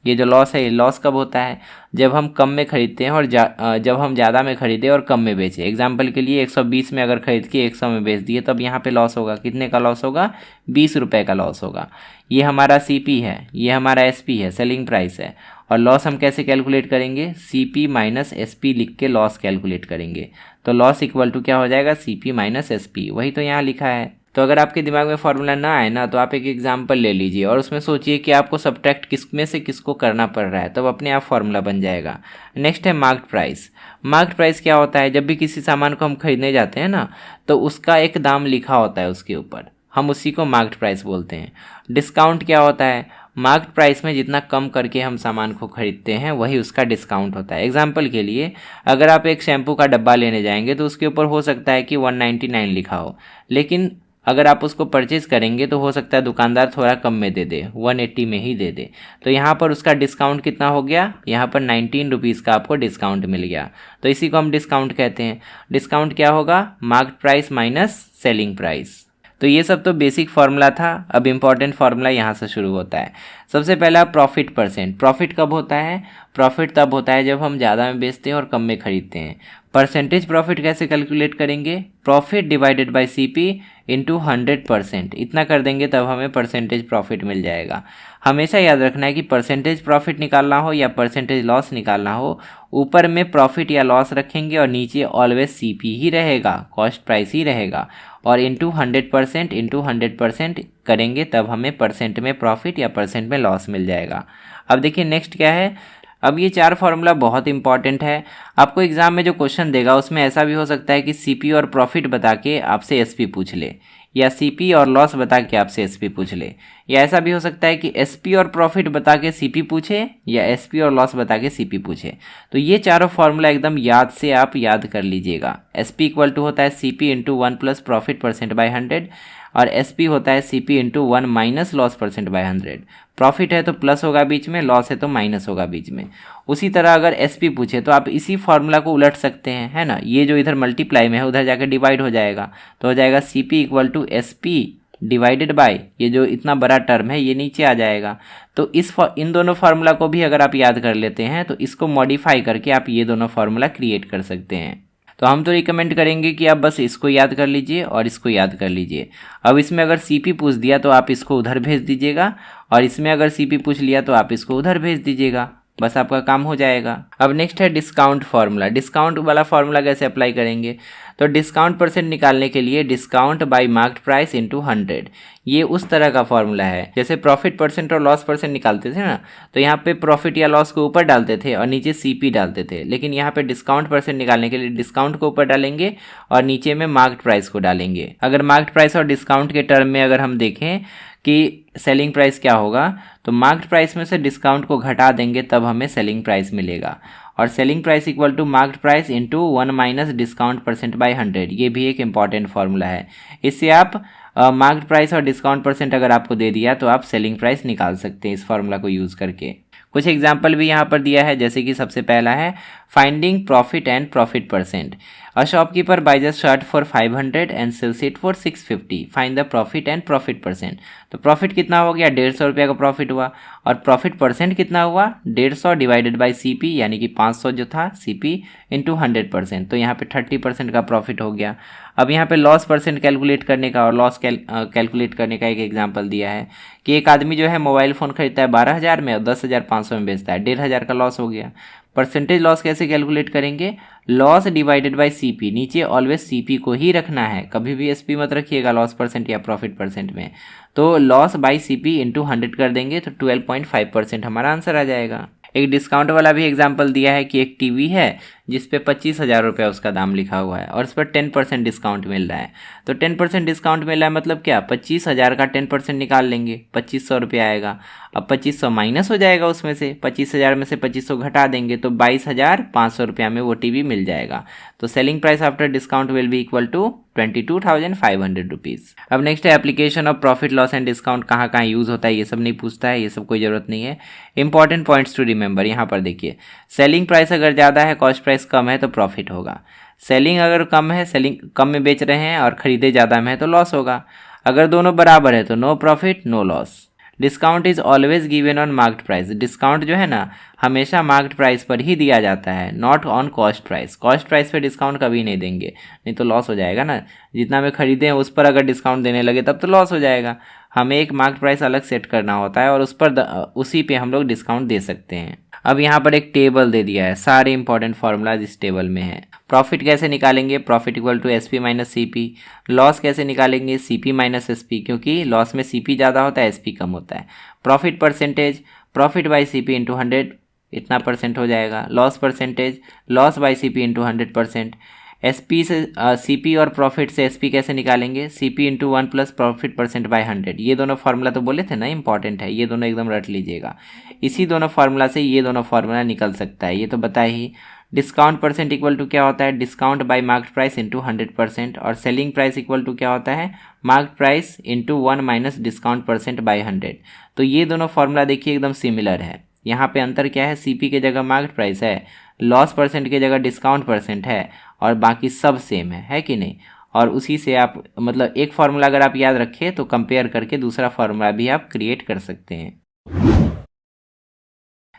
ये जो लॉस है ये लॉस कब होता है, जब हम कम में खरीदते हैं और जब हम ज़्यादा में खरीदे और कम में बेचे। एग्जाम्पल के लिए 120 में अगर खरीद के 100 में बेच दिए तब यहाँ पे लॉस होगा, कितने का लॉस होगा, 20 रुपये का लॉस होगा। ये हमारा CP है, ये हमारा SP है, सेलिंग प्राइस है। और लॉस हम कैसे कैलकुलेट करेंगे, CP माइनस SP लिख के लॉस कैलकुलेट करेंगे। तो लॉस इक्वल टू क्या हो जाएगा, CP माइनस SP, वही तो यहाँ लिखा है। तो अगर आपके दिमाग में फार्मूला ना आए ना तो आप एक एग्जाम्पल ले लीजिए और उसमें सोचिए कि आपको सब्ट्रैक्ट किस में से किसको करना पड़ रहा है, तब अपने आप फार्मूला बन जाएगा। नेक्स्ट है मार्क्ड प्राइस। मार्क्ड प्राइस क्या होता है, जब भी किसी सामान को हम खरीदने जाते हैं ना तो उसका एक दाम लिखा होता है उसके ऊपर, हम उसी को मार्क्ड प्राइस बोलते हैं। डिस्काउंट क्या होता है, मार्क्ड प्राइस में जितना कम करके हम सामान को खरीदते हैं वही उसका डिस्काउंट होता है। एग्जाम्पल के लिए अगर आप एक शैम्पू का डब्बा लेने जाएंगे तो उसके ऊपर हो सकता है कि 199 लिखा हो, लेकिन अगर आप उसको परचेज करेंगे तो हो सकता है दुकानदार थोड़ा कम में दे दे, 180 में ही दे दे। तो यहाँ पर उसका डिस्काउंट कितना हो गया, यहाँ पर 19 रुपीज़ का आपको डिस्काउंट मिल गया। तो इसी को हम डिस्काउंट कहते हैं। डिस्काउंट क्या होगा, market price minus selling price. तो ये सब तो बेसिक फार्मूला था। अब इम्पॉर्टेंट फार्मूला यहाँ से शुरू होता है। सबसे पहला प्रॉफिट परसेंट। प्रॉफिट कब होता है, प्रॉफिट तब होता है जब हम ज़्यादा में बेचते हैं और कम में खरीदते हैं। परसेंटेज प्रॉफिट कैसे कैलकुलेट करेंगे, profit divided by CP into 100%, इतना कर देंगे तब हमें परसेंटेज प्रॉफिट मिल जाएगा। हमेशा याद रखना है कि परसेंटेज प्रॉफिट निकालना हो या परसेंटेज लॉस निकालना हो, ऊपर में प्रॉफिट या लॉस रखेंगे और नीचे ऑलवेज CP ही रहेगा, कॉस्ट प्राइस ही रहेगा, और इंटू 100% करेंगे तब हमें परसेंट में प्रॉफिट या परसेंट में लॉस मिल जाएगा। अब देखिए नेक्स्ट क्या है। अब ये 4 फार्मूला बहुत इंपॉर्टेंट है। आपको एग्जाम में जो क्वेश्चन देगा उसमें ऐसा भी हो सकता है कि CP और प्रॉफिट बता के आपसे SP पूछ ले, या CP और लॉस बता के आपसे SP पूछ ले, या ऐसा भी हो सकता है कि SP और प्रॉफिट बता के CP पूछे या SP और लॉस बता के CP पूछे। तो ये चारों फार्मूला एकदम याद से आप याद कर लीजिएगा। SP इक्वल टू होता है CP into 1 plus profit percent by 100, और SP होता है CP into 1 minus loss percent by 100। Profit है तो प्लस होगा बीच में, लॉस है तो माइनस होगा बीच में। उसी तरह अगर SP पूछे तो आप इसी फार्मूला को उलट सकते हैं, है ना। ये जो इधर मल्टीप्लाई में है उधर जाकर डिवाइड हो जाएगा, तो हो जाएगा CP equal to SP divided by, ये जो इतना बड़ा टर्म है ये नीचे आ जाएगा। तो इन दोनों फार्मूला को भी अगर आप याद कर लेते हैं तो इसको मॉडिफाई करके आप ये दोनों फार्मूला क्रिएट कर सकते हैं। तो हम तो रिकमेंड करेंगे कि आप बस इसको याद कर लीजिए और इसको याद कर लीजिए। अब इसमें अगर CP पूछ दिया तो आप इसको उधर भेज दीजिएगा, और इसमें अगर CP पूछ लिया तो आप इसको उधर भेज दीजिएगा। बस आपका काम हो जाएगा। अब नेक्स्ट है डिस्काउंट फार्मूला। डिस्काउंट वाला फार्मूला कैसे अप्लाई करेंगे, तो डिस्काउंट परसेंट निकालने के लिए discount bye marked price into 100, ये उस तरह का फार्मूला है जैसे प्रॉफिट परसेंट और लॉस परसेंट निकालते थे ना, तो यहाँ पे प्रॉफिट या लॉस को ऊपर डालते थे और नीचे सीपी डालते थे, लेकिन यहाँ पे डिस्काउंट परसेंट निकालने के लिए डिस्काउंट को ऊपर डालेंगे और नीचे में मार्क्ड प्राइस को डालेंगे। अगर मार्क्ड प्राइस और डिस्काउंट के टर्म में अगर हम देखें कि सेलिंग प्राइस क्या होगा, तो मार्क्ड प्राइस में से डिस्काउंट को घटा देंगे तब हमें सेलिंग प्राइस मिलेगा, और selling price equal to marked price into 1 minus discount percent by 100, ये भी एक इंपॉर्टेंट फार्मूला है। इससे आप मार्क्ड प्राइस और डिस्काउंट परसेंट अगर आपको दे दिया तो आप सेलिंग प्राइस निकाल सकते हैं इस फार्मूला को यूज़ करके। कुछ एग्जाम्पल भी यहाँ पर दिया है, जैसे कि सबसे पहला है finding profit and profit percent. A shopkeeper buys a shirt for 500 and sells it for 650, find the profit and profit percent. तो प्रॉफिट कितना हो गया, 150 रुपये का प्रॉफिट हुआ, और प्रॉफिट परसेंट कितना हुआ, 150 डिवाइडेड बाई सीपी, यानी कि 500 जो था सीपी इंटू 100%, तो यहाँ पे 30% का प्रॉफिट हो गया। अब यहाँ पे लॉस परसेंट कैलकुलेट करने का और लॉस कैलकुलेट करने का एक एग्जांपल दिया है कि एक आदमी जो है मोबाइल फ़ोन खरीदता है 12,000 में और 10,500 में बेचता है, 1,500 का लॉस हो गया। परसेंटेज लॉस कैसे कैलकुलेट करेंगे, लॉस डिवाइडेड बाय सीपी, नीचे ऑलवेज सीपी को ही रखना है, कभी भी एसपी मत रखिएगा लॉस परसेंट या प्रॉफिट परसेंट में। तो लॉस बाय सीपी इंटू 100 कर देंगे तो 12.5% हमारा आंसर आ जाएगा। एक डिस्काउंट वाला भी एग्जाम्पल दिया है कि एक टीवी है जिस पे 25,000 रुपये उसका दाम लिखा हुआ है और उस पर 10% डिस्काउंट मिल रहा है। तो 10% डिस्काउंट मिल रहा है मतलब क्या, 25,000 का 10% निकाल लेंगे, 2500 रुपये आएगा। अब 2500 माइनस हो जाएगा उसमें से, 25,000 में से 2500 घटा देंगे तो 22,500 रुपया में वो टीवी मिल जाएगा। तो selling price after discount will be equal to 22,500 rupees. अब नेक्स्ट है application of profit loss and discount, कहाँ कहाँ यूज़ होता है ये सब नहीं पूछता है, ये सब कोई ज़रूरत नहीं है। इंपॉर्टेंट पॉइंट्स टू रिमेंबर, यहाँ पर देखिए, सेलिंग प्राइस अगर ज़्यादा है, कॉस्ट प्राइस कम है तो प्रॉफिट होगा। सेलिंग अगर कम है, सेलिंग कम में बेच रहे हैं और खरीदे ज़्यादा में है तो लॉस होगा। अगर दोनों बराबर है तो no profit no loss. Discount is always given on marked price, discount जो है ना हमेशा मार्क्ड प्राइस पर ही दिया जाता है, not on cost price. Cost price पे डिस्काउंट कभी नहीं देंगे, नहीं तो लॉस हो जाएगा ना, जितना में खरीदे हैं उस पर अगर डिस्काउंट देने लगे तब तो लॉस हो जाएगा। हमें एक मार्क्ड प्राइस अलग सेट करना होता है और उस पर उसी पे हम लोग डिस्काउंट दे सकते हैं। अब यहाँ पर एक टेबल दे दिया है, सारे इंपॉर्टेंट फार्मूलाज इस टेबल में है। प्रॉफिट कैसे निकालेंगे, profit equal to SP minus CP. Loss कैसे निकालेंगे, सीपी माइनस एसपी, क्योंकि लॉस में सीपी ज़्यादा होता है एसपी कम होता है। Profit percentage, profit by CP into 100, इतना परसेंट हो जाएगा। Loss percentage, loss by CP into 100%। SP से सीपी और प्रॉफिट से एसपी कैसे निकालेंगे, CP into 1 plus profit percent by 100। ये दोनों फार्मूला तो बोले थे ना इंपॉर्टेंट है, ये दोनों एकदम रट लीजिएगा। इसी दोनों फार्मूला से ये दोनों फार्मूला निकल सकता है, ये तो बताए ही। डिस्काउंट परसेंट इक्वल टू क्या होता है, discount by marked price into 100%, और सेलिंग प्राइस इक्वल टू क्या होता है, marked price into 1 minus discount percent by 100। तो ये दोनों फार्मूला देखिए एकदम सिमिलर है। यहाँ पे अंतर क्या है, सीपी के जगह मार्क्ड प्राइस है, लॉस परसेंट के जगह डिस्काउंट परसेंट है, और बाकी सब सेम है कि नहीं। और उसी से आप मतलब एक फार्मूला अगर आप याद रखें तो कंपेयर करके दूसरा फार्मूला भी आप क्रिएट कर सकते हैं।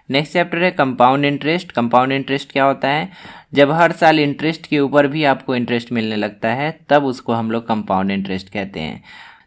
नेक्स्ट चैप्टर है कंपाउंड इंटरेस्ट। कंपाउंड इंटरेस्ट क्या होता है, जब हर साल इंटरेस्ट के ऊपर भी आपको इंटरेस्ट मिलने लगता है तब उसको हम लोग कंपाउंड इंटरेस्ट कहते हैं।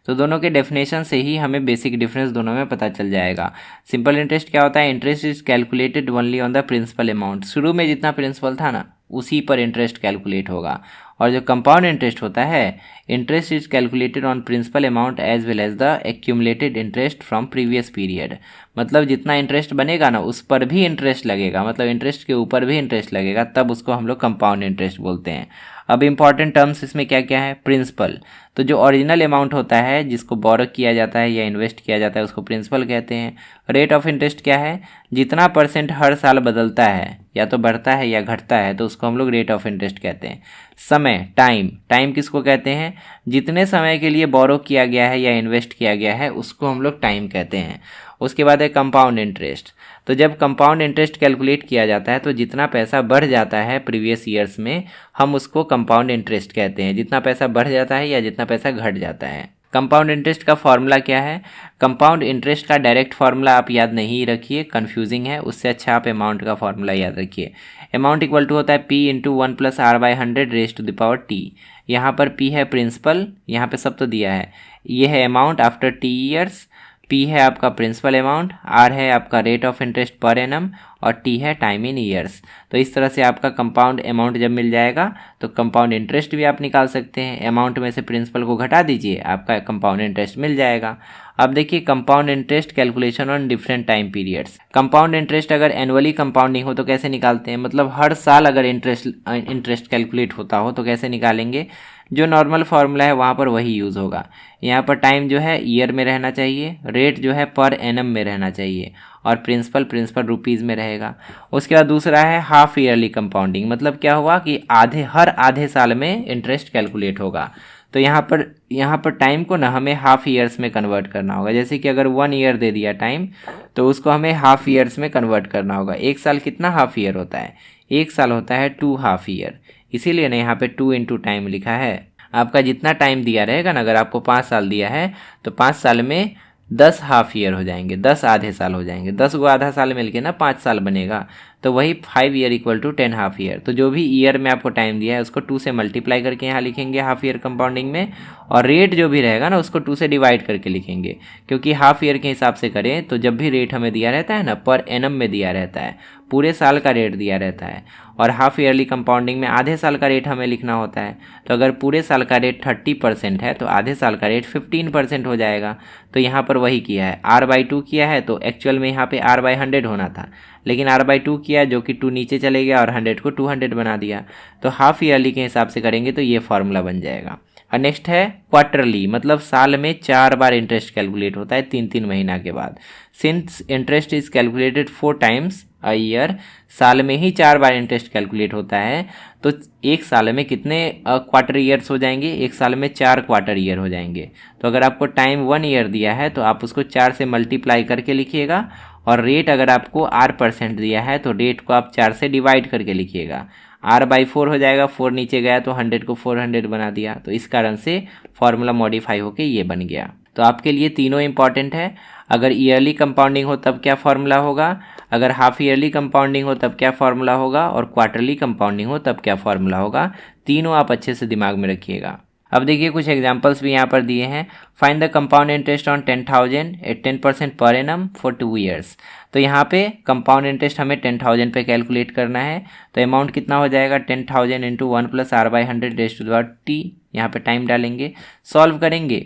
तो दोनों के डेफिनेशन से ही हमें बेसिक डिफरेंस दोनों में पता चल जाएगा। सिंपल इंटरेस्ट क्या होता है, interest is calculated only on the principal amount, शुरू में जितना प्रिंसिपल था ना उसी पर इंटरेस्ट कैलकुलेट होगा। और जो कंपाउंड इंटरेस्ट होता है, interest is calculated on principal amount as well as the accumulated interest from previous period. मतलब जितना इंटरेस्ट बनेगा ना उस पर भी इंटरेस्ट लगेगा, मतलब इंटरेस्ट के ऊपर भी इंटरेस्ट लगेगा, तब उसको हम लोग कंपाउंड इंटरेस्ट बोलते हैं। अब इंपॉर्टेंट टर्म्स इसमें क्या क्या है, प्रिंसिपल, तो जो ओरिजिनल अमाउंट होता है जिसको बोरो किया जाता है या इन्वेस्ट किया जाता है उसको प्रिंसिपल कहते हैं। रेट ऑफ इंटरेस्ट क्या है, जितना परसेंट हर साल बदलता है, या तो बढ़ता है या घटता है, तो उसको हम लोग रेट ऑफ इंटरेस्ट कहते हैं। समय, टाइम, टाइम किसको कहते हैं, जितने समय के लिए बोरो किया गया है या इन्वेस्ट किया गया है उसको हम लोग टाइम कहते हैं। उसके बाद है कंपाउंड इंटरेस्ट, तो जब कंपाउंड इंटरेस्ट कैलकुलेट किया जाता है तो जितना पैसा बढ़ जाता है प्रीवियस ईयर्स में हम उसको कंपाउंड इंटरेस्ट कहते हैं, जितना पैसा बढ़ जाता है या जितना पैसा घट जाता है। कंपाउंड इंटरेस्ट का फॉर्मूला क्या है, कंपाउंड इंटरेस्ट का डायरेक्ट फार्मूला आप याद नहीं रखिए, कन्फ्यूजिंग है, उससे अच्छा आप अमाउंट का फार्मूला याद रखिए। अमाउंट इक्वल टू होता है P into 1 plus R by 100 raise to the power T. यहाँ पर पी है प्रिंसिपल, यहाँ पे सब तो दिया है, ये है amount after T years, P है आपका प्रिंसिपल अमाउंट, R है आपका rate of interest per annum और T है टाइम इन ईयर्स। तो इस तरह से आपका कंपाउंड अमाउंट जब मिल जाएगा तो कंपाउंड इंटरेस्ट भी आप निकाल सकते हैं। अमाउंट में से प्रिंसिपल को घटा दीजिए, आपका कंपाउंड इंटरेस्ट मिल जाएगा। अब देखिए compound interest calculation on different time periods. Compound interest अगर एनुअली कंपाउंडिंग हो तो कैसे निकालते हैं, मतलब हर साल अगर इंटरेस्ट कैलकुलेट होता हो तो कैसे निकालेंगे। जो नॉर्मल फार्मूला है वहाँ पर वही यूज़ होगा। यहाँ पर टाइम जो है ईयर में रहना चाहिए, रेट जो है पर एनम में रहना चाहिए और प्रिंसिपल रुपीज़ में रहेगा। उसके बाद दूसरा है हाफ ईयरली कंपाउंडिंग, मतलब क्या हुआ कि हर आधे साल में इंटरेस्ट कैलकुलेट होगा। तो यहाँ पर टाइम को ना हमें हाफ ईयर्स में कन्वर्ट करना होगा। जैसे कि अगर 1 ईयर दे दिया टाइम तो उसको हमें हाफ ईयर्स में कन्वर्ट करना होगा। एक साल कितना हाफ ईयर होता है, एक साल होता है 2 हाफ ईयर, इसीलिए ना यहाँ पे 2 इंटू टाइम लिखा है। आपका जितना टाइम दिया रहेगा ना, अगर आपको 5 साल दिया है तो 5 साल में 10 हाफ ईयर हो जाएंगे, 10 आधे साल हो जाएंगे, 10 को आधा साल मिलके ना 5 साल बनेगा। तो वही 5 year equal to 10 half year. तो जो भी ईयर में आपको टाइम दिया है उसको 2 से मल्टीप्लाई करके यहाँ लिखेंगे हाफ ईयर कंपाउंडिंग में, और रेट जो भी रहेगा ना उसको 2 से डिवाइड करके लिखेंगे, क्योंकि हाफ ईयर के हिसाब से करें तो जब भी रेट हमें दिया रहता है ना पर एनम में दिया रहता है, पूरे साल का रेट दिया रहता है। और हाफ ईयरली कंपाउंडिंग में आधे साल का रेट हमें लिखना होता है। तो अगर पूरे साल का रेट 30% है तो आधे साल का रेट 15% हो जाएगा। तो यहाँ पर वही किया है, R/2 किया है तो एक्चुअल में यहाँ पे R/100 होना था, लेकिन R/2 किया जो कि 2 नीचे चले गया और 100 को 200 बना दिया। तो हाफ ईयरली के हिसाब से करेंगे तो ये फार्मूला बन जाएगा। और नेक्स्ट है क्वार्टरली, मतलब साल में 4 बार इंटरेस्ट कैलकुलेट होता है 3-3 महीना के बाद। Since interest is calculated 4 times a year, साल में ही 4 बार इंटरेस्ट कैलकुलेट होता है, तो एक साल में कितने क्वार्टर ईयर्स हो जाएंगे, एक साल में 4 क्वार्टर ईयर हो जाएंगे। तो अगर आपको टाइम 1 ईयर दिया है तो आप उसको 4 से मल्टीप्लाई करके लिखिएगा, और रेट अगर आपको R% दिया है तो रेट को आप 4 से डिवाइड करके लिखिएगा। R/4 हो जाएगा, 4 नीचे गया तो 100 को 400 बना दिया। तो इस कारण से फॉर्मूला मॉडिफाई होके ये बन गया। तो आपके लिए तीनों इंपॉर्टेंट है। अगर ईयरली कंपाउंडिंग हो तब क्या फॉर्मूला होगा, अगर हाफ ईयरली कंपाउंडिंग हो तब क्या फॉर्मूला होगा, और क्वार्टरली कंपाउंडिंग हो तब क्या फॉर्मूला होगा। तीनों आप अच्छे से दिमाग में रखिएगा। अब देखिए कुछ एग्जांपल्स भी यहाँ पर दिए हैं। Find the compound interest on 10,000 at 10% per annum for 2 years. तो यहाँ पे कंपाउंड इंटरेस्ट हमें 10,000 पे कैलकुलेट करना है। तो अमाउंट कितना हो जाएगा, 10,000 into 1 plus R/100 raise to the power T। यहाँ पे टाइम डालेंगे, सॉल्व करेंगे,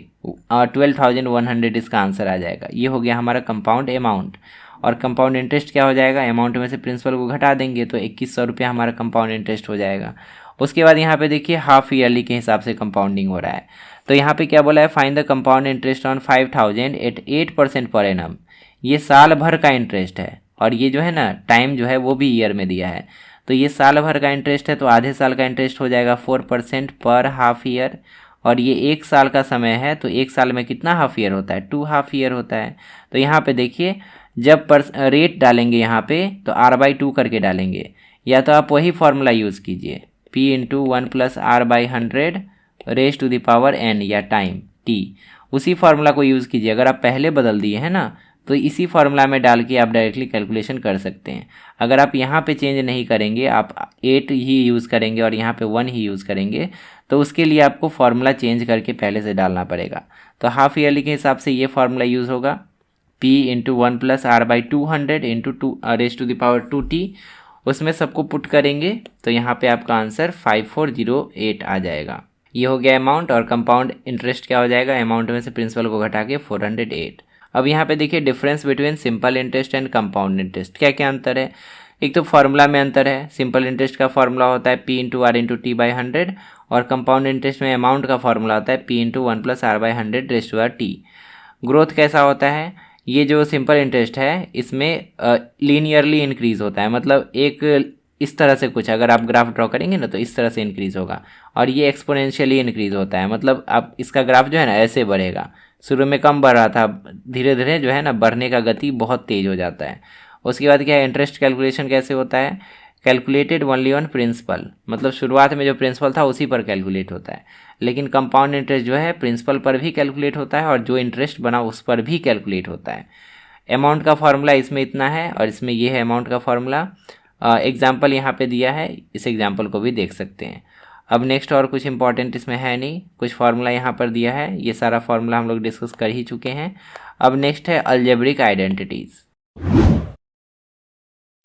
12,100 इसका आंसर आ जाएगा। ये हो गया हमारा कंपाउंड अमाउंट। और कंपाउंड इंटरेस्ट क्या हो जाएगा, अमाउंट में से प्रिंसिपल को घटा देंगे तो 2100 रुपया हमारा कंपाउंड इंटरेस्ट हो जाएगा। उसके बाद यहाँ पे देखिए हाफ ईयरली के हिसाब से कंपाउंडिंग हो रहा है। तो यहाँ पे क्या बोला है, find the compound interest on 5,000 at 8% per annum. ये साल भर का इंटरेस्ट है, और ये जो है ना टाइम जो है वो भी ईयर में दिया है। तो ये साल भर का इंटरेस्ट है तो आधे साल का इंटरेस्ट हो जाएगा 4% पर हाफ ईयर। और ये एक साल का समय है तो एक साल में कितना हाफ ईयर होता है, 2 हाफ ईयर होता है। तो यहाँ पे देखिए जब रेट डालेंगे यहाँ पे तो R/2 करके डालेंगे, या तो आप वही फॉर्मूला यूज़ कीजिए, P into 1 plus R/100 raise to the power N या टाइम T। उसी फार्मूला को यूज़ कीजिए। अगर आप पहले बदल दिए हैं ना तो इसी फार्मूला में डाल के आप डायरेक्टली कैलकुलेशन कर सकते हैं। अगर आप यहाँ पे चेंज नहीं करेंगे, आप 8 ही यूज़ करेंगे और यहाँ पे 1 ही यूज़ करेंगे, तो उसके लिए आपको फार्मूला चेंज करके पहले से डालना पड़ेगा। तो हाफ ईयरली के हिसाब से ये फार्मूला यूज़ होगा, P into 1 plus R/200 into 2 raise to the power 2T। उसमें सबको पुट करेंगे तो यहाँ पे आपका आंसर 5408 आ जाएगा। ये हो गया अमाउंट। और कंपाउंड इंटरेस्ट क्या हो जाएगा, अमाउंट में से प्रिंसिपल को घटा के 408। अब यहाँ पे देखिए difference between simple interest and compound interest, क्या क्या अंतर है। एक तो फार्मूला में अंतर है। सिंपल इंटरेस्ट का फार्मूला होता है P into R into T/100, और कंपाउंड इंटरेस्ट में अमाउंट का फार्मूला होता है P into 1 plus R/100 raise to the T। Growth कैसा होता है, ये जो सिंपल इंटरेस्ट है इसमें लीनियरली इंक्रीज होता है, मतलब एक इस तरह से कुछ अगर आप ग्राफ ड्रॉ करेंगे ना तो इस तरह से इंक्रीज होगा। और ये एक्सपोनेंशियली इंक्रीज होता है, मतलब आप इसका ग्राफ जो है ना ऐसे बढ़ेगा। शुरू में कम बढ़ रहा था, धीरे धीरे जो है ना बढ़ने का गति बहुत तेज हो जाता है। उसके बाद क्या है, इंटरेस्ट कैलकुलेशन कैसे होता है, कैलकुलेटेड ओनली ऑन प्रिंसिपल, मतलब शुरुआत में जो प्रिंसिपल था उसी पर कैलकुलेट होता है। लेकिन कंपाउंड इंटरेस्ट जो है प्रिंसिपल पर भी कैलकुलेट होता है और जो इंटरेस्ट बना उस पर भी कैलकुलेट होता है। अमाउंट का फार्मूला इसमें इतना है और इसमें ये है अमाउंट का फार्मूला। एग्जाम्पल यहाँ पे दिया है, इस एग्जाम्पल को भी देख सकते हैं। अब नेक्स्ट और कुछ इंपॉर्टेंट इसमें है नहीं, कुछ फार्मूला यहाँ पर दिया है, ये सारा फार्मूला हम लोग डिस्कस कर ही चुके हैं। अब नेक्स्ट है अलजेब्रिक आइडेंटिटीज।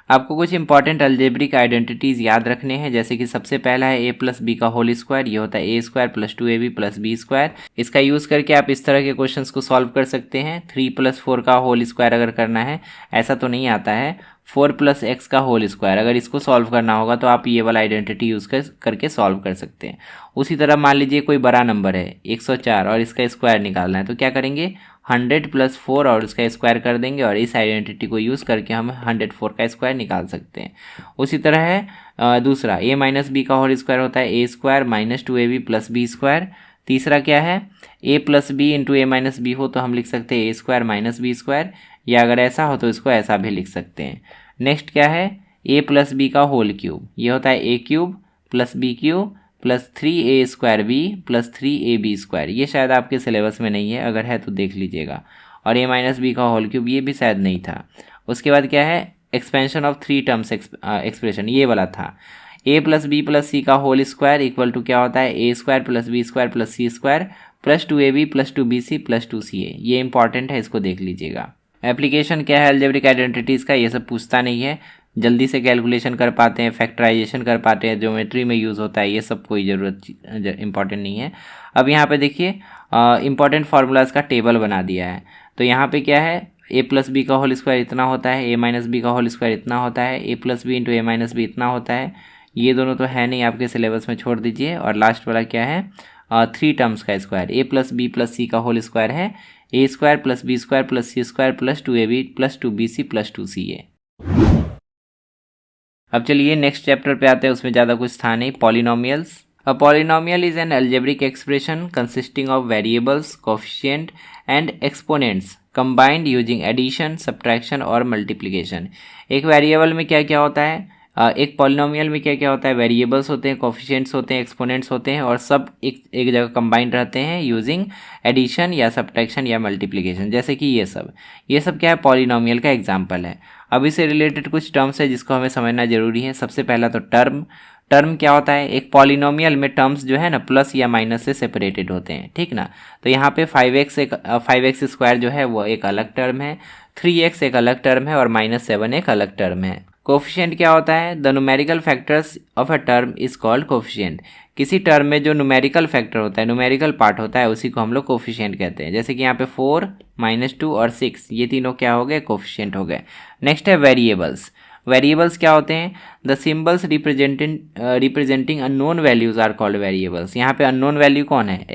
आपको कुछ इंपॉर्टेंट अलजेब्रिक आइडेंटिटीज याद रखने हैं, जैसे कि सबसे पहला है a प्लस बी का होल स्क्वायर, ये होता है a square plus 2ab plus B square. इसका यूज़ करके आप इस तरह के क्वेश्चंस को सॉल्व कर सकते हैं। 3 प्लस 4 का होल स्क्वायर अगर करना है, ऐसा तो नहीं आता है, 4 प्लस एक्स का होल स्क्वायर, अगर इसको सॉल्व करना होगा तो आप ये वाला आइडेंटिटी यूज़ करके सॉल्व कर सकते हैं। उसी तरह मान लीजिए कोई बड़ा नंबर है 104 और इसका स्क्वायर निकालना है, तो क्या करेंगे, 100 प्लस 4 और उसका स्क्वायर कर देंगे और इस आइडेंटिटी को यूज़ करके हम 104 का स्क्वायर निकाल सकते हैं। उसी तरह है दूसरा, a माइनस बी का होल स्क्वायर होता है a square minus 2ab plus B square. तीसरा क्या है, a plus b into a minus b हो तो हम लिख सकते हैं a square minus b square, या अगर ऐसा हो तो इसको ऐसा भी लिख सकते हैं। नेक्स्ट क्या है, a प्लस बी का होल क्यूब, ये होता है a cube plus b cube plus 3a square b plus 3ab square. ये शायद आपके सिलेबस में नहीं है, अगर है तो देख लीजिएगा। और a माइनस बी का होल क्यूब, ये भी शायद नहीं था। उसके बाद क्या है, एक्सपेंशन ऑफ 3 टर्म्स एक्सप्रेशन, ये वाला था। a plus b plus c का होल स्क्वायर इक्वल टू क्या होता है, a square plus B square plus c square plus 2ab plus 2bc plus 2ca। ये इंपॉर्टेंट है, इसको देख लीजिएगा। एप्लीकेशन क्या है अलजेब्रिक आइडेंटिटीज़ का, ये सब पूछता नहीं है, जल्दी से कैलकुलेशन कर पाते हैं, फैक्टराइजेशन कर पाते हैं, ज्योमेट्री में यूज़ होता है, ये सब कोई ज़रूरत इंपॉर्टेंट नहीं है। अब यहाँ पे देखिए इंपॉर्टेंट फार्मूलाज का टेबल बना दिया है। तो यहाँ पे क्या है, a प्लस बी का होल स्क्वायर इतना होता है, a माइनस बी का होल स्क्वायर इतना होता है, a plus b into a minus b इतना होता है। ये दोनों तो है नहीं आपके सिलेबस में, छोड़ दीजिए। और लास्ट वाला क्या है, 3 टर्म्स का square, a plus b plus c का होल स्क्वायर है a square plus B square plus c square plus 2ab plus 2bc plus 2ca। अब चलिए नेक्स्ट चैप्टर पे आते हैं, उसमें ज़्यादा कुछ था नहीं, polynomials. A polynomial is an algebraic expression consisting of variables, coefficient and exponents combined using addition, subtraction और मल्टीप्लिकेशन। एक वेरिएबल में क्या क्या होता है, एक पॉलिनोमियल में क्या क्या होता है, वेरिएबल्स होते हैं, कोफिशिएंट्स होते हैं, एक्सपोनेंट्स होते हैं, और सब एक जगह कंबाइंड रहते हैं यूजिंग एडिशन या सब्ट्रैक्शन या मल्टीप्लिकेशन। जैसे कि ये सब क्या है, पॉलिनोमियल का एग्जाम्पल है। अब इससे रिलेटेड कुछ टर्म्स है जिसको हमें समझना जरूरी है। सबसे पहला तो टर्म क्या होता है, एक पॉलिनोमियल में टर्म्स जो है ना प्लस या माइनस से सेपरेटेड होते हैं, ठीक ना। तो यहाँ पे 5x स्क्वायर जो है वो एक अलग टर्म है, 3x एक अलग टर्म है और -7 एक अलग टर्म है। कोफिशिएंट क्या होता है, the numerical factors of a term is called coefficient. किसी टर्म में जो न्यूमेरिकल फैक्टर होता है, न्यूमेरिकल पार्ट होता है, उसी को हम लोग कोफिशिएंट कहते हैं। जैसे कि यहाँ पे 4, -2 और 6, ये तीनों क्या हो गए, कोफिशिएंट हो गए। नेक्स्ट है वेरिएबल्स क्या होते हैं, the symbols representing unknown values are called variables. यहाँ पे अननोन वैल्यू कौन है,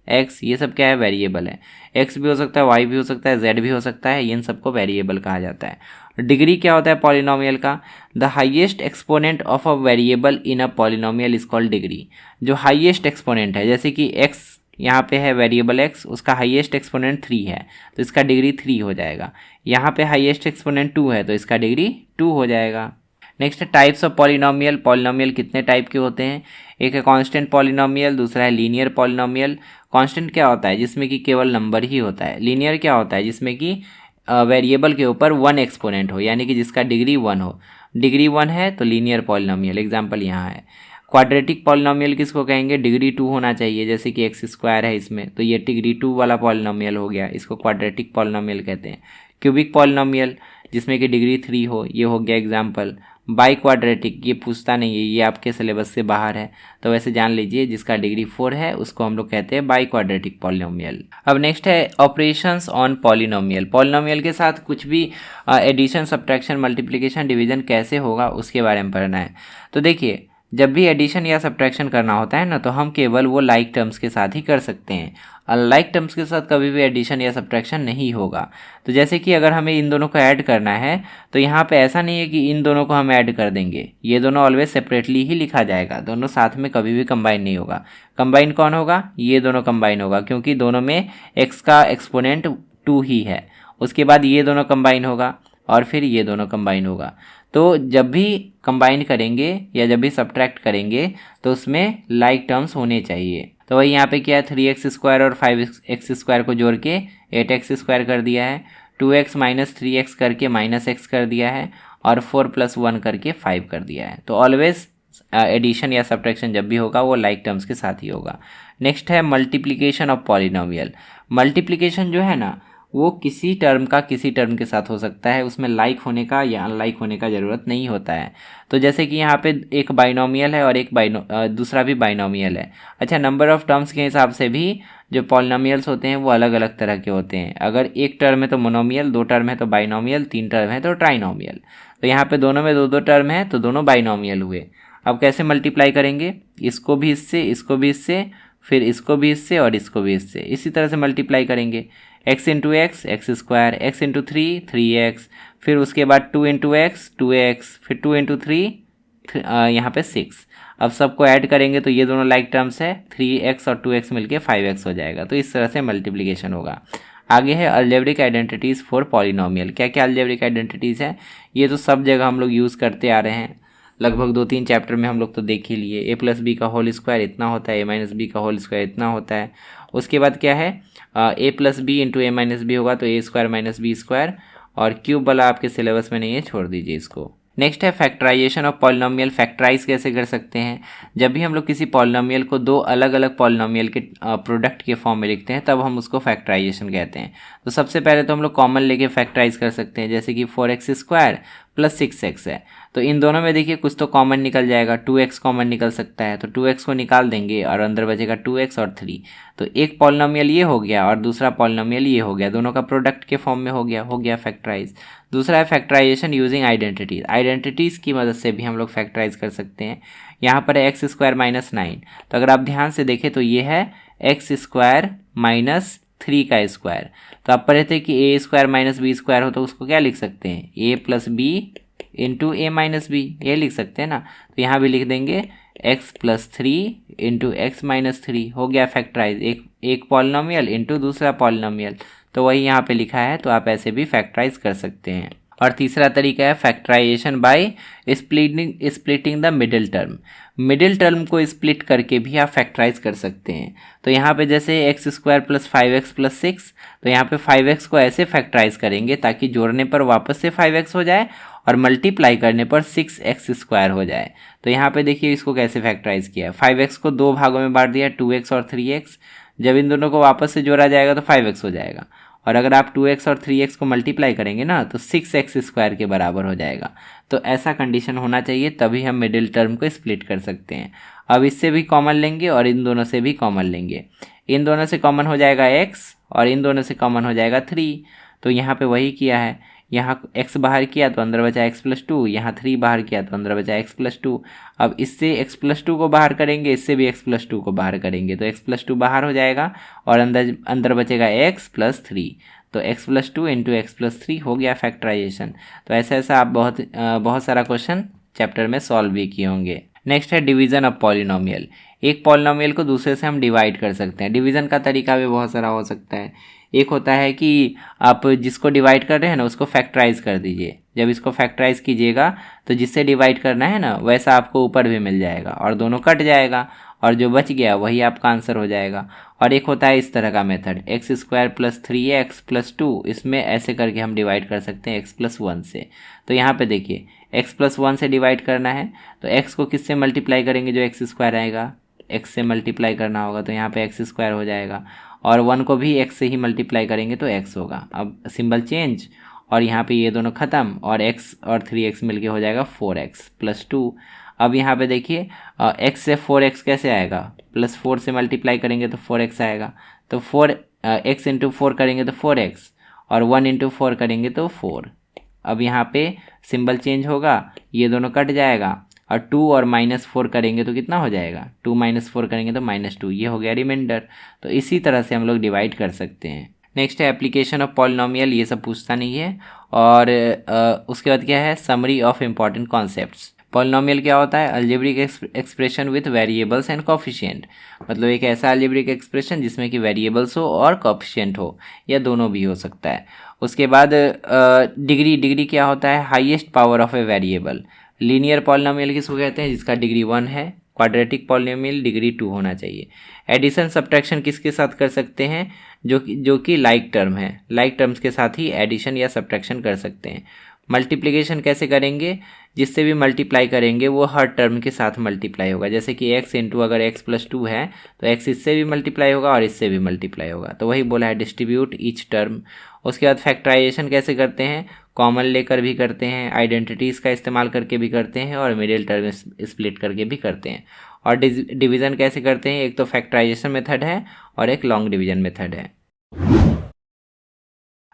एक्स, ये सब क्या है, वेरिएबल है। एक्स भी हो सकता है, वाई भी हो सकता है, जेड भी हो सकता है, इन सबको वेरिएबल कहा जाता है। डिग्री क्या होता है पॉलिनोमियल का, the highest exponent of a variable in a polynomial is called degree. जो हाईएस्ट एक्सपोनेंट है, जैसे कि एक्स यहाँ पे है वेरिएबल एक्स, उसका हाईएस्ट एक्सपोनेंट 3 है तो इसका डिग्री 3 हो जाएगा। यहाँ पे हाईएस्ट एक्सपोनेंट 2 है तो इसका डिग्री 2 हो जाएगा। नेक्स्ट है टाइप्स ऑफ पॉलिनोमियल। पॉलिनोमियल कितने टाइप के होते हैं, एक है कांस्टेंट पॉलिनोमियल, दूसरा है लीनियर पॉलिनोमियल। कांस्टेंट क्या होता है, जिसमें कि केवल नंबर ही होता है। लीनियर क्या होता है, जिसमें कि वेरिएबल के ऊपर 1 एक्सपोनेंट हो, यानी कि जिसका डिग्री 1 हो। डिग्री 1 है तो लीनियर पॉलिनोमियल, एग्जाम्पल यहाँ है। क्वाड्रेटिक पॉलिनोमियल किसको कहेंगे, डिग्री 2 होना चाहिए, जैसे कि एक्स स्क्वायर है इसमें, तो ये डिग्री 2 वाला पॉलिनोमियल हो गया, इसको क्वाड्रेटिक पॉलिनोमियल कहते हैं। क्यूबिक पॉलिनोमियल जिसमें कि डिग्री 3 हो, ये हो गया एग्जाम्पल। बाई क्वाड्रेटिक ये पूछता नहीं है, ये आपके सिलेबस से बाहर है, तो वैसे जान लीजिए जिसका डिग्री 4 है उसको हम लोग कहते हैं बाई क्वाड्रेटिक पॉलिनोमियल। अब नेक्स्ट है ऑपरेशंस ऑन पॉलिनोमियल। पॉलिनोमियल के साथ कुछ भी एडिशन, सब्ट्रैक्शन, मल्टीप्लिकेशन, डिवीजन कैसे होगा उसके बारे में पढ़ना है। तो देखिए जब भी एडिशन या सब्ट्रैक्शन करना होता है ना, तो हम केवल वो लाइक टर्म्स के साथ ही कर सकते हैं, अनलाइक टर्म्स के साथ कभी भी एडिशन या सब्ट्रैक्शन नहीं होगा। तो जैसे कि अगर हमें इन दोनों को ऐड करना है तो यहाँ पे ऐसा नहीं है कि इन दोनों को हम ऐड कर देंगे, ये दोनों ऑलवेज सेपरेटली ही लिखा जाएगा, दोनों साथ में कभी भी कंबाइन नहीं होगा। कंबाइन कौन होगा, ये दोनों कंबाइन होगा, क्योंकि दोनों में एक्स का एक्सपोनेंट 2 ही है। उसके बाद ये दोनों कंबाइन होगा और फिर ये दोनों कंबाइन होगा। तो जब भी कंबाइन करेंगे या जब भी सब्ट्रैक्ट करेंगे तो उसमें लाइक टर्म्स होने चाहिए। तो वही यहाँ पे क्या है, 3x स्क्वायर और 5x स्क्वायर को जोड़ के 8x स्क्वायर कर दिया है, 2x माइनस 3x करके -x कर दिया है, और 4 + 1 करके 5 कर दिया है। तो ऑलवेज एडिशन या सब्ट्रैक्शन जब भी होगा वो लाइक टर्म्स के साथ ही होगा। नेक्स्ट है मल्टीप्लिकेशन ऑफ पॉलिनोमियल। मल्टीप्लिकेशन जो है ना वो किसी टर्म का किसी टर्म के साथ हो सकता है, उसमें लाइक होने का या अनलाइक होने का ज़रूरत नहीं होता है। तो जैसे कि यहाँ पे एक बाइनोमियल है और एक दूसरा भी बाइनोमियल है। अच्छा, नंबर ऑफ़ टर्म्स के हिसाब से भी जो पॉलिनोमियल्स होते हैं वो अलग अलग तरह के होते हैं। अगर एक टर्म है तो मोनोमियल, 2 टर्म है तो बाइनोमियल, 3 टर्म है तो ट्राइनोमियल। तो यहाँ पे दोनों में 2-2 टर्म है तो दोनों बाइनोमियल हुए। अब कैसे मल्टीप्लाई करेंगे, इसको भी इससे, इसको भी इससे, फिर इसको भी इससे और इसको भी इससे, इसी तरह से मल्टीप्लाई करेंगे। x into x x square, x into three 3x, फिर उसके बाद 2 इंटू एक्स 2x, फिर 2 इंटू थ्री यहाँ पे 6। अब सबको ऐड करेंगे तो ये दोनों लाइक टर्म्स है, 3x और 2x मिलके 5x हो जाएगा। तो इस तरह से मल्टीप्लिकेशन होगा। आगे है अलजेब्रिक आइडेंटिटीज़ फॉर पॉलिनोमियल। क्या क्या अलजेब्रिक आइडेंटिटीज़ है, ये तो सब जगह हम लोग यूज़ करते आ रहे हैं, लगभग 2-3 चैप्टर में हम लोग तो देख ही लिए। a प्लस बी का होल स्क्वायर इतना होता है, a माइनस बी का होल स्क्वायर इतना होता है। उसके बाद क्या है, a plus b into a minus b होगा तो a square minus b square, और क्यूब वाला आपके सिलेबस में नहीं है, छोड़ दीजिए इसको। नेक्स्ट है फैक्टराइजेशन ऑफ पॉलिनोमियल। फैक्टराइज कैसे कर सकते हैं, जब भी हम लोग किसी पॉलिनोमियल को 2 अलग अलग पॉलिनोमियल के प्रोडक्ट के फॉर्म में लिखते हैं तब हम उसको फैक्टराइजेशन कहते हैं। तो सबसे पहले तो हम लोग कॉमन लेके फैक्टराइज कर सकते हैं, जैसे कि 4x स्क्वायर प्लस 6x है, तो इन दोनों में देखिए कुछ तो कॉमन निकल जाएगा, 2x कॉमन निकल सकता है, तो 2x को निकाल देंगे और अंदर बचेगा 2x और 3। तो एक पॉलिनोमियल ये हो गया और दूसरा पॉलिनोमियल ये हो गया, दोनों का प्रोडक्ट के फॉर्म में हो गया फैक्टराइज। दूसरा है फैक्टराइजेशन यूजिंग आइडेंटिटीज। आइडेंटिटीज़ की मदद से भी हम लोग फैक्टराइज कर सकते हैं। यहाँ पर है एक्स स्क्वायर माइनस 9, तो अगर आप ध्यान से देखें तो ये है एक्स स्क्वायर माइनस 3 का स्क्वायर। तो आप पढ़े थे कि ए स्क्वायर माइनस बी स्क्वायर हो तो उसको क्या लिख सकते हैं, a plus b into a minus B, ये लिख सकते हैं ना। तो यहाँ भी लिख देंगे x plus 3 into x minus 3, हो गया फैक्टराइज, एक पॉलिनोमियल इंटू दूसरा पॉलिनोमियल, तो वही यहाँ पे लिखा है, तो आप ऐसे भी फैक्टराइज कर सकते हैं। और तीसरा तरीका है factorization by splitting the middle term. Middle term को स्प्लिट करके भी आप फैक्टराइज कर सकते हैं। तो यहाँ पे जैसे x square plus 5x plus 6, तो यहाँ पे 5x को ऐसे फैक्टराइज करेंगे ताकि जोड़ने पर वापस से 5x हो जाए और मल्टीप्लाई करने पर 6x स्क्वायर हो जाए। तो यहाँ पे देखिए इसको कैसे फैक्टराइज किया है, 5x को 2 भागों में बांट दिया, 2x और 3x। जब इन दोनों को वापस से जोड़ा जाएगा तो 5x हो जाएगा, और अगर आप 2x और 3x को मल्टीप्लाई करेंगे ना तो 6x स्क्वायर के बराबर हो जाएगा। तो ऐसा कंडीशन होना चाहिए, तभी हम मिडिल टर्म को स्प्लिट कर सकते हैं। अब इससे भी कॉमन लेंगे और इन दोनों से भी कॉमन लेंगे। इन दोनों से कॉमन हो जाएगा x और इन दोनों से कॉमन हो जाएगा 3। तो यहाँ पे वही किया है, यहाँ x बाहर किया तो अंदर बचा x प्लस 2, यहाँ 3 बाहर किया तो अंदर बचा x प्लस 2। अब इससे x प्लस 2 को बाहर करेंगे, इससे भी x प्लस 2 को बाहर करेंगे, तो x प्लस 2 बाहर हो जाएगा और अंदर बचेगा x प्लस 3। तो x plus 2 into x plus 3 हो गया फैक्टराइजेशन। तो ऐसा आप बहुत सारा क्वेश्चन चैप्टर में सॉल्व भी किए होंगे। नेक्स्ट है डिवीज़न ऑफ पॉलिनोमियल। एक पॉलिनोमियल को दूसरे से हम डिवाइड कर सकते हैं। डिवीज़न का तरीका भी बहुत सारा हो सकता है। एक होता है कि आप जिसको डिवाइड कर रहे हैं ना उसको फैक्टराइज कर दीजिए। जब इसको फैक्टराइज कीजिएगा तो जिससे डिवाइड करना है ना वैसा आपको ऊपर भी मिल जाएगा और दोनों कट जाएगा और जो बच गया वही आपका आंसर हो जाएगा। और एक होता है इस तरह का method, x square plus 3x plus 2, इसमें ऐसे करके हम डिवाइड कर सकते हैं x प्लस 1 से। तो यहाँ पे देखिए x प्लस 1 से डिवाइड करना है तो x को किससे मल्टीप्लाई करेंगे, जो x स्क्वायर आएगा x से मल्टीप्लाई करना होगा, तो यहाँ पे x स्क्वायर हो जाएगा, और 1 को भी x से ही मल्टीप्लाई करेंगे तो x होगा। अब सिंबल चेंज और यहाँ पे ये दोनों ख़त्म और x और 3x मिलके हो जाएगा 4x प्लस 2। अब यहाँ पे देखिए x से 4x कैसे आएगा, प्लस 4 से मल्टीप्लाई करेंगे तो 4x आएगा, तो x इंटू 4 करेंगे तो 4x और 1 इंटू 4 करेंगे तो 4। अब यहाँ पे सिंबल चेंज होगा, ये दोनों कट जाएगा और 2 और -4 करेंगे तो कितना हो जाएगा, 2 - 4 करेंगे तो -2, ये हो गया रिमाइंडर। तो इसी तरह से हम लोग डिवाइड कर सकते हैं। नेक्स्ट है एप्लीकेशन ऑफ पॉलिनोमियल, ये सब पूछता नहीं है। और उसके बाद क्या है, summary of important concepts. Polynomial क्या होता है, algebraic expression with variables and coefficient, मतलब एक ऐसा अलजेब्रिक एक्सप्रेशन जिसमें कि वेरिएबल्स हो और कोफिशिएंट हो, या दोनों भी हो सकता है। उसके बाद डिग्री क्या होता है, highest power of a variable. Linear polynomial किसको कहते हैं, जिसका डिग्री 1 है। क्वाड्रेटिक पॉलिनोमियल डिग्री 2 होना चाहिए। एडिशन सब्ट्रैक्शन किसके साथ कर सकते हैं, जो कि लाइक टर्म है, लाइक टर्म्स के साथ ही एडिशन या सब्ट्रैक्शन कर सकते हैं। मल्टीप्लिकेशन कैसे करेंगे, जिससे भी मल्टीप्लाई करेंगे वो हर टर्म के साथ मल्टीप्लाई होगा। जैसे कि x इंटू अगर x+2 है तो x इससे भी मल्टीप्लाई होगा और इससे भी मल्टीप्लाई होगा। तो वही बोला है डिस्ट्रीब्यूट ईच टर्म। उसके बाद फैक्टराइजेशन कैसे करते हैं, कॉमन लेकर भी करते हैं, आइडेंटिटीज़ का इस्तेमाल करके भी करते हैं और मिडिल टर्म स्प्लिट करके भी करते हैं। और डिवीज़न कैसे करते हैं, एक तो फैक्टराइजेशन मेथड है और एक लॉन्ग डिवीजन मेथड है।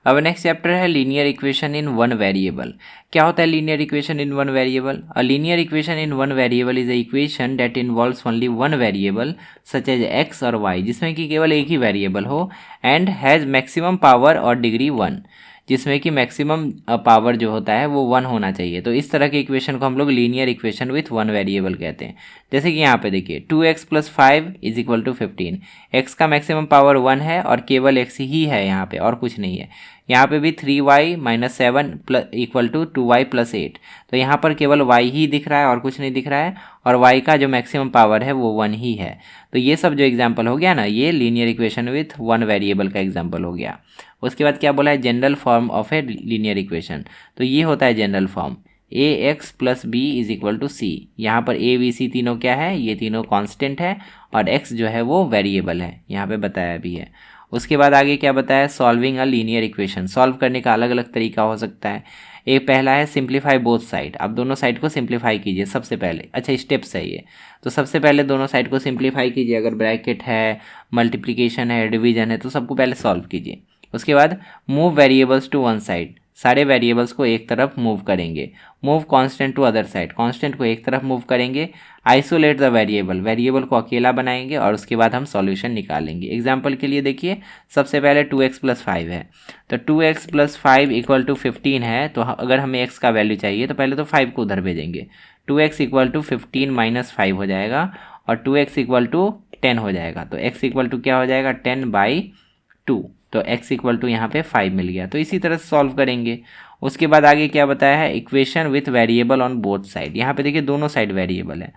अब नेक्स्ट चैप्टर है linear equation in one variable. क्या होता है linear equation in one variable? A linear equation in one variable is a equation that involves only one variable such as x और y, जिसमें कि केवल एक ही वेरिएबल हो, एंड हैज़ मैक्सिमम पावर और डिग्री 1, जिसमें कि मैक्सिमम पावर जो होता है वो 1 होना चाहिए। तो इस तरह के इक्वेशन को हम लोग linear equation with one variable कहते हैं। जैसे कि यहाँ पे देखिए 2x + 5 = 15, x का मैक्सिमम पावर 1 है और केवल x ही है यहाँ पे और कुछ नहीं है। यहाँ पे भी 3y - 7 = 2y + 8, तो यहाँ पर केवल y ही दिख रहा है और कुछ नहीं दिख रहा है, और y का जो मैक्सिमम पावर है वो 1 ही है। तो ये सब जो एग्जाम्पल हो गया ना, ये linear equation with one variable का एग्जाम्पल हो गया। उसके बाद क्या बोला है, general form of a linear equation. तो ये होता है general form ax + b = c। यहाँ पर a b c तीनों क्या है, ये तीनों कांस्टेंट है और x जो है वो वेरिएबल है, यहाँ पे बताया भी है। उसके बाद आगे क्या बताया, solving a linear equation. Solve करने का अलग अलग तरीका हो सकता है। एक पहला है सिंप्लीफाई बोथ साइड। आप दोनों साइड को सिंप्लीफाई कीजिए सबसे पहले। अच्छा, स्टेप्स है ये। तो सबसे पहले दोनों साइड को सिंप्लीफाई कीजिए। अगर ब्रैकेट है, मल्टीप्लिकेशन है, डिवीजन है, तो सबको पहले सॉल्व कीजिए। उसके बाद move variables to one side. सारे वेरिएबल्स को एक तरफ मूव करेंगे। Move constant to other side. Constant को एक तरफ मूव करेंगे। Isolate the variable. वेरिएबल को अकेला बनाएंगे और उसके बाद हम सॉल्यूशन निकालेंगे। एग्जांपल के लिए देखिए, सबसे पहले 2x + 5 है, तो 2x + 5 = 15 है। तो अगर हमें x का वैल्यू चाहिए तो पहले तो 5 को उधर भेजेंगे। 2x = 15 - 5 हो जाएगा और 2x = 10 हो जाएगा। तो x = क्या हो जाएगा, 10/2। तो x = यहाँ पे 5 मिल गया। तो इसी तरह से सॉल्व करेंगे। उसके बाद आगे क्या बताया है, equation with variable on both side. यहाँ पे देखिए दोनों साइड वेरिएबल है।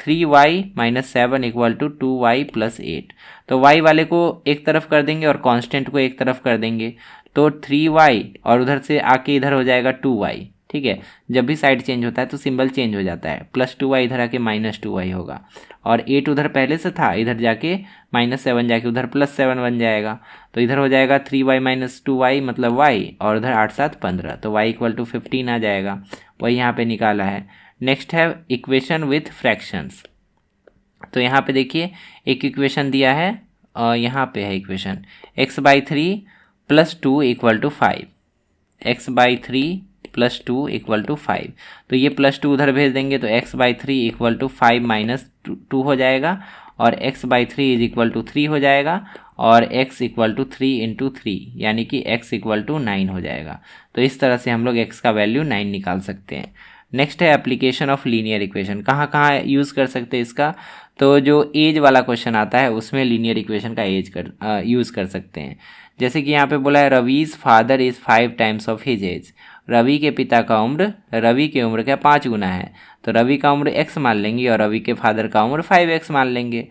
3y - 7 = 2y + 8। तो y वाले को एक तरफ कर देंगे और कांस्टेंट को एक तरफ कर देंगे। तो 3y और उधर से आके इधर हो जाएगा 2y। ठीक है, जब भी साइड चेंज होता है तो सिंबल चेंज हो जाता है। +2y इधर आके -2y होगा और 8 उधर पहले से था, इधर जाके -7 जाके उधर +7 बन जाएगा। तो इधर हो जाएगा 3y - 2y मतलब y, और उधर 8 7 15, तो y = 15 आ जाएगा। वही यहाँ पे निकाला है। नेक्स्ट है इक्वेशन विथ फ्रैक्शंस। तो यहाँ पे देखिए एक इक्वेशन दिया है और यहाँ पे है इक्वेशन x/3 + 2 = 5। x/3 + 2 = 5। तो ये +2 उधर भेज देंगे तो x/3 = 5 - 2 हो जाएगा और x/3 = 3 हो जाएगा और x = 3 × 3 यानी कि x = 9 हो जाएगा। तो इस तरह से हम लोग x का वैल्यू 9 निकाल सकते हैं। नेक्स्ट है एप्लीकेशन ऑफ लीनियर इक्वेशन। कहाँ कहाँ यूज़ कर सकते हैं इसका, तो जो एज वाला क्वेश्चन आता है उसमें लीनियर इक्वेशन का यूज़ कर सकते हैं। जैसे कि यहाँ पे बोला है Ravi's father is 5 times of his age. Ravi के पिता का उम्र रवि की उम्र का 5 गुना है। तो रवि का उम्र x मान लेंगे और रवि के फादर का उम्र 5x मान लेंगे।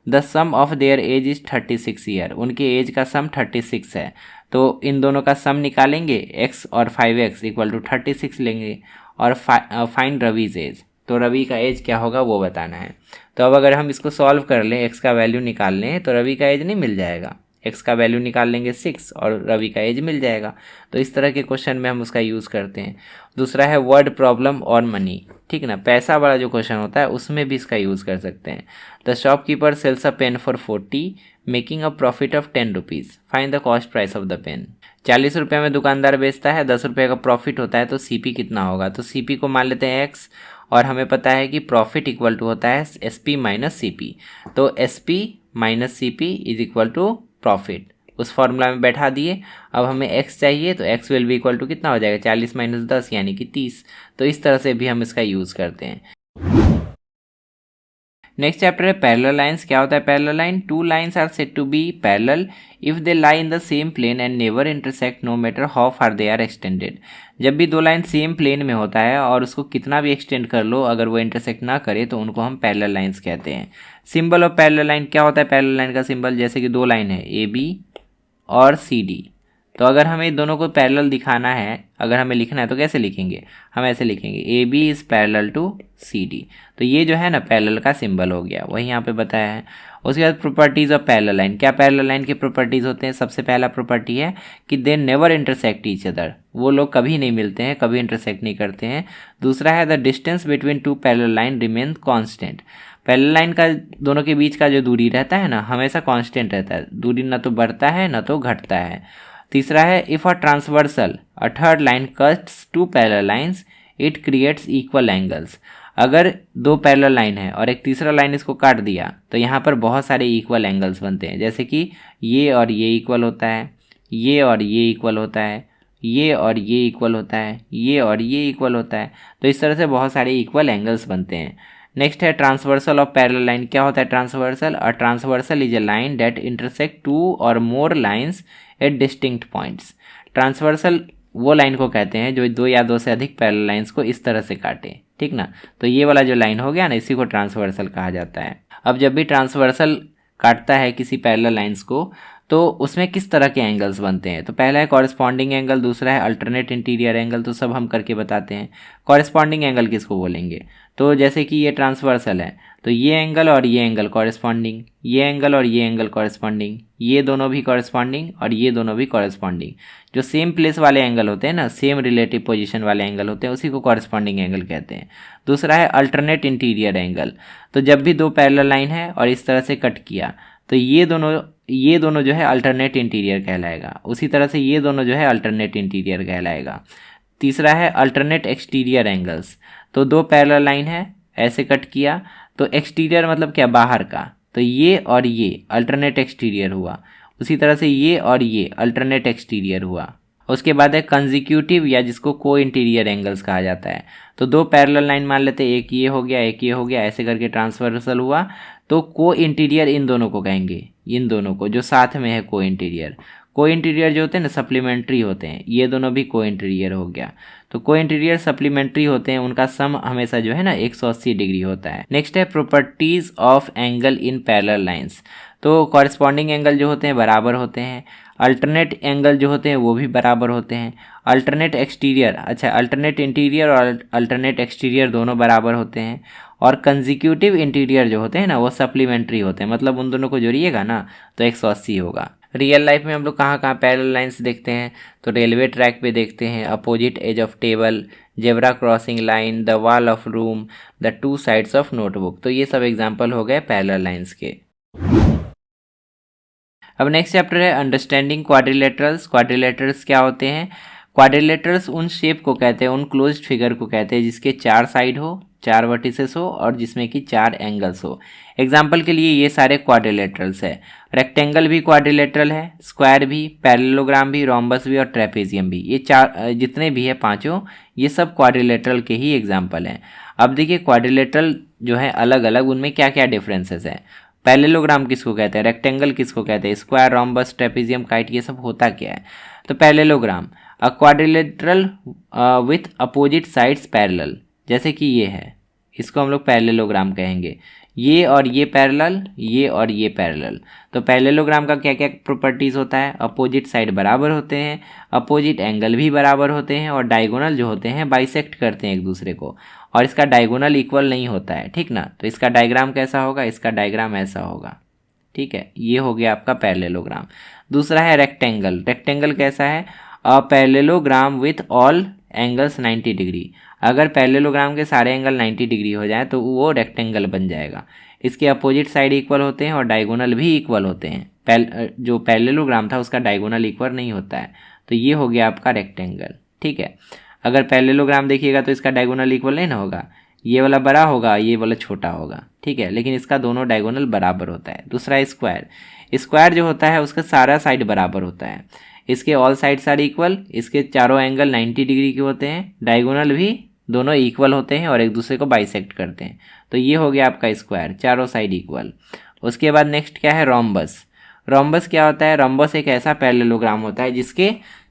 The sum of their age is 36 year. उनके एज का सम 36 है। तो इन दोनों का सम निकालेंगे, x और 5x = 36 लेंगे और फाइंड रवीज एज। तो रवि का एज क्या होगा वो बताना है। तो अब अगर हम इसको सॉल्व कर लें, x का वैल्यू निकाल लें, तो रवि का एज नहीं मिल जाएगा। x का वैल्यू निकाल लेंगे 6 और रवि का एज मिल जाएगा। तो इस तरह के क्वेश्चन में हम उसका यूज़ करते हैं। दूसरा है वर्ड प्रॉब्लम और मनी। ठीक ना, पैसा वाला जो क्वेश्चन होता है उसमें भी इसका यूज़ कर सकते हैं। The shopkeeper sells a pen for 40 making a profit of 10 rupees. Find the cost price of the pen. 40 रुपये में दुकानदार बेचता है, 10 रुपये का प्रॉफिट होता है, तो CP कितना होगा। तो CP को मान लेते हैं x और हमें पता है कि प्रॉफिट इक्वल टू होता है SP - CP। तो SP - CP = प्रॉफिट। उस फॉर्मूला में बैठा दिए। अब हमें x चाहिए तो x will be equal to कितना हो जाएगा, 40 - 10 यानी कि 30। तो इस तरह से भी हम इसका यूज़ करते हैं। नेक्स्ट चैप्टर है पैरेलल लाइंस। क्या होता है parallel line? 2 lines are said to be parallel if they lie in the same plane and never intersect no matter how far they are extended. जब भी 2 लाइन सेम प्लेन में होता है और उसको कितना भी एक्सटेंड कर लो, अगर वो इंटरसेक्ट ना करे तो उनको हम पैरेलल लाइंस कहते हैं। सिंबल ऑफ पैरेलल लाइन क्या होता है? पैरेलल लाइन का सिंबल, जैसे कि 2 लाइन है AB और CD, तो अगर हमें दोनों को पैरेलल दिखाना है, अगर हमें लिखना है तो कैसे लिखेंगे, हम ऐसे लिखेंगे A B is parallel to C D. तो ये जो है ना पैरेलल का सिंबल हो गया, वही यहाँ पे बताया है। उसके बाद प्रॉपर्टीज़ ऑफ पैरेलल लाइन, क्या पैरेलल लाइन की प्रॉपर्टीज़ होते हैं। सबसे पहला प्रॉपर्टी है कि they never intersect each other, वो लोग कभी नहीं मिलते हैं, कभी इंटरसेक्ट नहीं करते हैं। दूसरा है the distance between two parallel line remain constant, parallel line का दोनों के बीच का जो दूरी रहता है ना हमेशा कांस्टेंट रहता है, दूरी ना तो बढ़ता है ना तो घटता है। तीसरा है if a transversal a third line cuts two parallel lines it creates equal angles, अगर दो पैरेलल लाइन है और एक तीसरा लाइन इसको काट दिया तो यहाँ पर बहुत सारे इक्वल एंगल्स बनते हैं, जैसे कि ये और ये इक्वल होता है, ये और ये इक्वल होता है, ये और ये इक्वल होता है, ये और ये इक्वल होता है। तो इस तरह से बहुत सारे इक्वल एंगल्स बनते हैं। नेक्स्ट है ट्रांसवर्सल ऑफ पैरेलल लाइन, क्या होता है transversal. A transversal is a line that intersect two or more lines at distinct points, transversal वो लाइन को कहते हैं जो दो या दो से अधिक पैरेलल लाइंस को इस तरह से काटे, ठीक ना। तो ये वाला जो लाइन हो गया ना इसी को ट्रांसवर्सल कहा जाता है। अब जब भी ट्रांसवर्सल काटता है किसी पैरेलल लाइंस को तो उसमें किस तरह के एंगल्स बनते हैं, तो पहला है कॉरेस्पॉन्डिंग एंगल, दूसरा है अल्टरनेट इंटीरियर एंगल। तो सब हम करके बताते हैं। कॉरेस्पॉन्डिंग एंगल किसको बोलेंगे, तो जैसे कि ये ट्रांसवर्सल है तो ये एंगल और ये एंगल कॉरेस्पॉन्डिंग, ये एंगल और ये एंगल कॉरेस्पॉन्डिंग, ये दोनों भी कॉरेस्पॉन्डिंग और ये दोनों भी कॉरेस्पॉन्डिंग। जो सेम प्लेस वाले एंगल होते हैं ना, सेम रिलेटिव पोजीशन वाले एंगल होते हैं, उसी को कॉरेस्पॉन्डिंग एंगल कहते हैं। दूसरा है अल्टरनेट इंटीरियर एंगल, तो जब भी दो पैरेलल लाइन है और इस तरह से कट किया तो ये दोनों जो है अल्टरनेट इंटीरियर कहलाएगा, उसी तरह से ये दोनों जो है अल्टरनेट इंटीरियर कहलाएगा। तीसरा है अल्टरनेट एक्सटीरियर एंगल्स, तो दो पैरेलल लाइन है ऐसे कट किया तो एक्सटीरियर मतलब क्या, बाहर का, तो ये और ये अल्टरनेट एक्सटीरियर हुआ, उसी तरह से ये और ये अल्टरनेट एक्सटीरियर हुआ। उसके बाद है कंजिक्यूटिव या जिसको को इंटीरियर एंगल्स कहा जाता है, तो दो पैरेलल लाइन मान लेते हैं, एक ये हो गया एक ये हो गया, ऐसे करके ट्रांसवर्सल हुआ तो को इंटीरियर इन दोनों को कहेंगे, इन दोनों को जो साथ में है को इंटीरियर। को इंटीरियर जो होते हैं ना सप्लीमेंट्री होते हैं, ये दोनों भी को इंटीरियर हो गया। तो को इंटीरियर सप्लीमेंट्री होते हैं, उनका सम हमेशा जो है ना 180 डिग्री होता है। नेक्स्ट है properties of angle in parallel lines, तो कॉरेस्पॉन्डिंग एंगल जो होते हैं बराबर होते हैं, अल्टरनेट एंगल जो होते हैं वो भी बराबर होते हैं, अल्टरनेट एक्सटीरियर, अच्छा अल्टरनेट इंटीरियर और अल्टरनेट एक्सटीरियर दोनों बराबर होते हैं, और कंजिक्यूटिव इंटीरियर जो होते हैं ना वो सप्लीमेंट्री होते हैं, मतलब उन दोनों को जोड़िएगा ना तो 180 होगा। रियल लाइफ में हम लोग कहाँ कहाँ पैरेलल लाइंस देखते हैं, तो रेलवे ट्रैक पे देखते हैं, opposite edge of table, zebra crossing line, the wall of room, the two sides of notebook. तो ये सब एग्जाम्पल हो गए पैरेलल लाइंस के। अब नेक्स्ट चैप्टर है अंडरस्टैंडिंग क्वाड्रिलेटरल्स। क्वाड्रिलेटरल्स क्या होते हैं, क्वाड्रिलेटरल्स उन शेप को कहते हैं, उन क्लोज्ड फिगर को कहते हैं जिसके 4 साइड हो, 4 वर्टिसेस हो और जिसमें कि 4 एंगल्स हो। एग्जाम्पल के लिए ये सारे क्वाड्रिलेटरल्स है, रेक्टेंगल भी क्वाड्रिलेटरल है, स्क्वायर भी, पैरेललोग्राम भी, रोम्बस भी और ट्रेपेजियम भी, ये 4 जितने भी है पांचों ये सब क्वाड्रिलेटरल के ही एग्जाम्पल हैं। अब देखिए क्वाड्रिलेटरल जो है अलग अलग उनमें क्या क्या डिफरेंसेस हैं। पैरेललोग्राम किसको कहते हैं, रेक्टेंगल किसको कहते हैं, स्क्वायर, रोम्बस, ट्रेपेजियम, काइट, ये सब होता क्या है। तो parallelogram a quadrilateral with opposite sides parallel, जैसे कि ये है इसको हम लोग पैरेललोग्राम कहेंगे, ये और ये पैरेलल, ये और ये पैरेलल। तो पैरेललोग्राम का क्या क्या प्रॉपर्टीज़ होता है, अपोजिट साइड बराबर होते हैं, अपोजिट एंगल भी बराबर होते हैं और डायगोनल जो होते हैं बाइसेक्ट करते हैं एक दूसरे को, और इसका डायगोनल इक्वल नहीं होता है, ठीक ना। तो इसका डायग्राम कैसा होगा, इसका डायग्राम ऐसा होगा, ठीक है। ये हो गया आपका पैरेललोग्राम। दूसरा है रेक्टेंगल, रेक्टेंगल कैसा है, a parallelogram with all angles 90 degree, अगर पैरेललोग्राम के सारे एंगल 90 डिग्री हो जाए तो वो रेक्टेंगल बन जाएगा। इसके अपोजिट साइड इक्वल होते हैं और डायगोनल भी इक्वल होते हैं, जो पैरेललोग्राम था उसका डायगोनल इक्वल नहीं होता है, तो ये हो गया आपका रेक्टेंगल, ठीक है। अगर पैरेललोग्राम देखिएगा तो इसका डायगोनल इक्वल नहीं ना होगा, ये वाला बड़ा होगा ये वाला छोटा होगा, ठीक है, लेकिन इसका दोनों डायगोनल बराबर होता है। दूसरा स्क्वायर, स्क्वायर जो होता है उसका सारा साइड बराबर होता है, इसके ऑल साइड्स आर इक्वल, इसके चारों एंगल 90 डिग्री के होते हैं, डायगोनल भी दोनों इक्वल होते हैं और एक दूसरे को बाइसेक्ट करते हैं। तो ये हो गया आपका स्क्वायर, चारों साइड इक्वल। उसके बाद नेक्स्ट क्या है, रोम्बस। रोम्बस क्या होता है, रोम्बस एक ऐसा पैरेललोग्राम होता है जिसके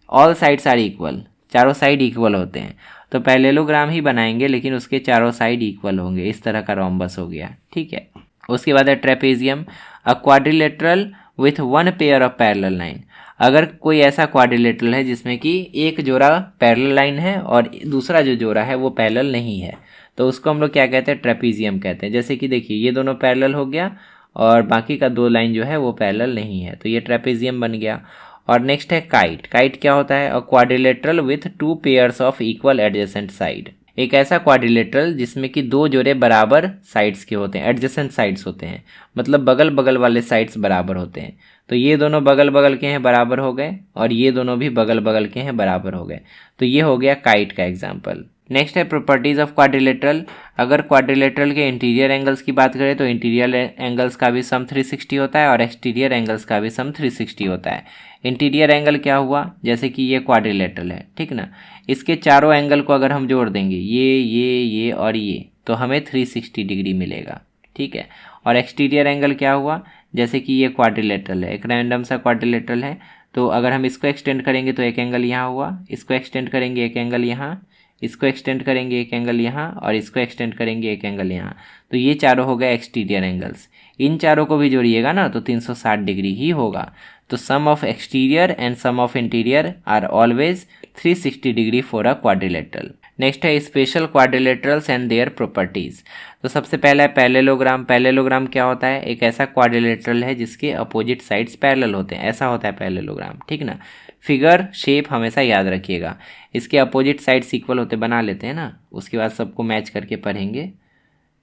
ऑल साइड्स आर इक्वल, चारों साइड इक्वल होते हैं। तो पैरेललोग्राम ही बनाएंगे लेकिन उसके चारों साइड इक्वल होंगे, इस तरह का रोम्बस हो गया, ठीक है। उसके बाद है trapezium, a quadrilateral with 1 pair of parallel line, अगर कोई ऐसा क्वाड्रिलेटरल है जिसमें कि एक जोड़ा पैरेलल लाइन है और दूसरा जो जोड़ा है वो पैरेलल नहीं है, तो उसको हम लोग क्या कहते हैं, ट्रेपीजियम कहते हैं। जैसे कि देखिए ये दोनों पैरेलल हो गया और बाकी का 2 लाइन जो है वो पैरेलल नहीं है, तो ये ट्रेपीजियम बन गया। और नेक्स्ट है काइट। काइट क्या होता है, अ quadrilateral with 2 pairs of equal adjacent side. एक ऐसा क्वाड्रिलेटरल जिसमें कि 2 जोड़े बराबर साइड्स के होते हैं, एडजेसेंट साइड्स होते हैं, मतलब बगल बगल वाले साइड्स बराबर होते हैं। तो ये दोनों बगल बगल के हैं, बराबर हो गए, और ये दोनों भी बगल बगल के हैं, बराबर हो गए। तो ये हो गया काइट का एग्जाम्पल। नेक्स्ट है प्रॉपर्टीज ऑफ क्वाड्रिलेटरल। अगर क्वाड्रिलेटरल के इंटीरियर एंगल्स की बात करें तो इंटीरियर एंगल्स का भी सम 360 होता है और एक्सटीरियर एंगल्स का भी सम 360 होता है। इंटीरियर एंगल क्या हुआ, जैसे कि ये क्वाड्रिलेटरल है, ठीक ना, इसके चारों एंगल को अगर हम जोड़ देंगे, ये और ये, तो हमें 360 डिग्री मिलेगा, ठीक है। और एक्सटीरियर एंगल क्या हुआ, जैसे कि ये क्वाड्रिलेटरल है, एक रैंडम सा क्वाड्रिलेटरल है, तो अगर हम इसको एक्सटेंड करेंगे तो एक एंगल यहाँ हुआ, इसको एक्सटेंड करेंगे एक एंगल यहाँ, इसको एक्सटेंड करेंगे एक एंगल यहाँ, और इसको एक्सटेंड करेंगे एक एंगल यहाँ, तो ये चारों हो गए एक्सटीरियर एंगल्स। इन चारों को भी जोड़िएगा ना तो 360 डिग्री ही होगा। तो sum of exterior and sum of interior are always 360 degree for a quadrilateral. Next है special quadrilaterals and their properties. तो सबसे पहला है पैरेललोग्राम। पैरेललोग्राम क्या होता है, एक ऐसा क्वाड्रिलेटरल है जिसके अपोजिट साइड्स पैरेलल होते हैं, ऐसा होता है पैरेललोग्राम, ठीक ना। फिगर शेप हमेशा याद रखिएगा, इसके अपोजिट साइड्स इक्वल होते, बना लेते हैं ना, उसके बाद सबको मैच करके पढ़ेंगे।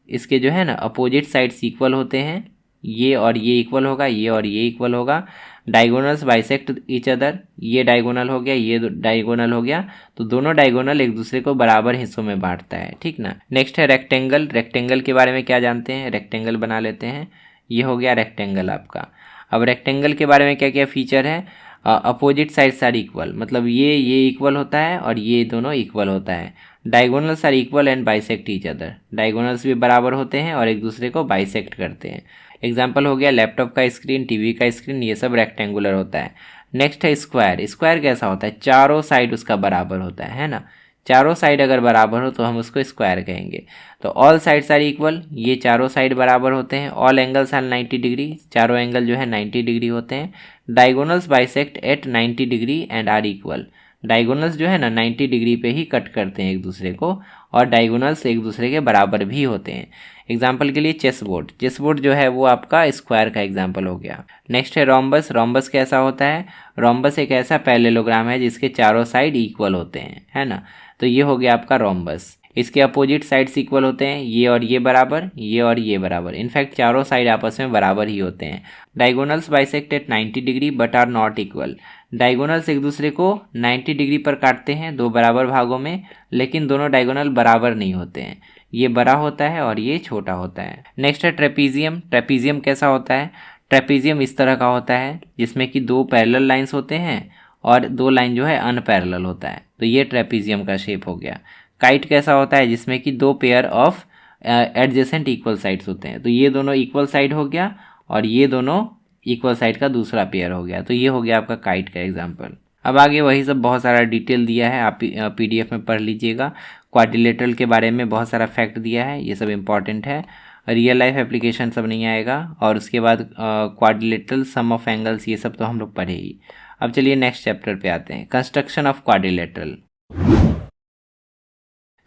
इसके जो है ना अपोजिट साइड्स इक्वल होते हैं, ये और ये इक्वल होगा, ये और ये इक्वल होगा। डायगोनल्स बाइसेक्ट ईच अदर, ये डायगोनल हो गया, ये डायगोनल हो गया, तो दोनों डायगोनल एक दूसरे को बराबर हिस्सों में बांटता है, ठीक ना। नेक्स्ट है रेक्टेंगल। रेक्टेंगल के बारे में क्या जानते हैं, रेक्टेंगल बना लेते हैं, ये हो गया रेक्टेंगल आपका। अब रेक्टेंगल के बारे में क्या क्या फीचर है, अपोजिट साइड्स आर इक्वल, मतलब ये इक्वल होता है और ये दोनों इक्वल होता है। Diagonals are equal and bisect each other, diagonals भी बराबर होते हैं और एक दूसरे को बाइसेक्ट करते हैं। एग्जाम्पल हो गया लैपटॉप का स्क्रीन, टीवी का स्क्रीन, ये सब रेक्टेंगुलर होता है। नेक्स्ट है स्क्वायर। स्क्वायर कैसा होता है, चारों साइड उसका बराबर होता है ना, चारों साइड अगर बराबर हो तो हम उसको स्क्वायर कहेंगे। तो ऑल साइड्स आर इक्वल, ये चारों साइड बराबर होते हैं। ऑल एंगल्स आर 90 डिग्री, चारों एंगल जो है 90 डिग्री होते हैं। Diagonals bisect at 90 degree and are equal, diagonals जो है ना 90 डिग्री पे ही कट करते हैं एक दूसरे को, और डायगोनल्स एक दूसरे के बराबर भी होते हैं। एग्जाम्पल के लिए चेस बोर्ड, चेस बोर्ड जो है वो आपका स्क्वायर का एग्जाम्पल हो गया। नेक्स्ट है रोम्बस। रोम्बस कैसा होता है, रोम्बस एक ऐसा पैरेललोग्राम है जिसके चारों साइड इक्वल होते हैं, है ना, तो ये हो गया आपका रोम्बस। इसके अपोजिट साइड्स इक्वल होते हैं, ये और ये बराबर, ये और ये बराबर, इनफैक्ट चारों साइड आपस में बराबर ही होते हैं। Diagonals bisect at 90 degree but are not equal, diagonals एक दूसरे को 90 डिग्री पर काटते हैं दो बराबर भागों में, लेकिन दोनों डायगोनल बराबर नहीं होते हैं, ये बड़ा होता है और ये छोटा होता है। नेक्स्ट है ट्रेपीजियम। ट्रेपीजियम कैसा होता है, ट्रेपीजियम इस तरह का होता है जिसमें कि 2 पैरेलल लाइंस होते हैं और 2 लाइन जो है अनपैरेलल होता है, तो ये ट्रेपीजियम का शेप हो गया। काइट कैसा होता है, जिसमें कि 2 pair of adjacent equal sides होते हैं, तो ये दोनों इक्वल साइड हो गया और ये दोनों इक्वल साइड का दूसरा पेयर हो गया, तो ये हो गया आपका काइट का एग्जाम्पल। अब आगे वही सब बहुत सारा डिटेल दिया है, आप PDF में पढ़ लीजिएगा। क्वाड्रिलेटरल के बारे में बहुत सारा फैक्ट दिया है, ये सब इंपॉर्टेंट है। रियल लाइफ एप्लीकेशन सब नहीं आएगा, और उसके बाद क्वाड्रिलेटरल, सम ऑफ एंगल्स, ये सब तो हम लोग पढ़े ही। अब चलिए नेक्स्ट चैप्टर पे आते हैं, कंस्ट्रक्शन ऑफ क्वाड्रिलेटरल।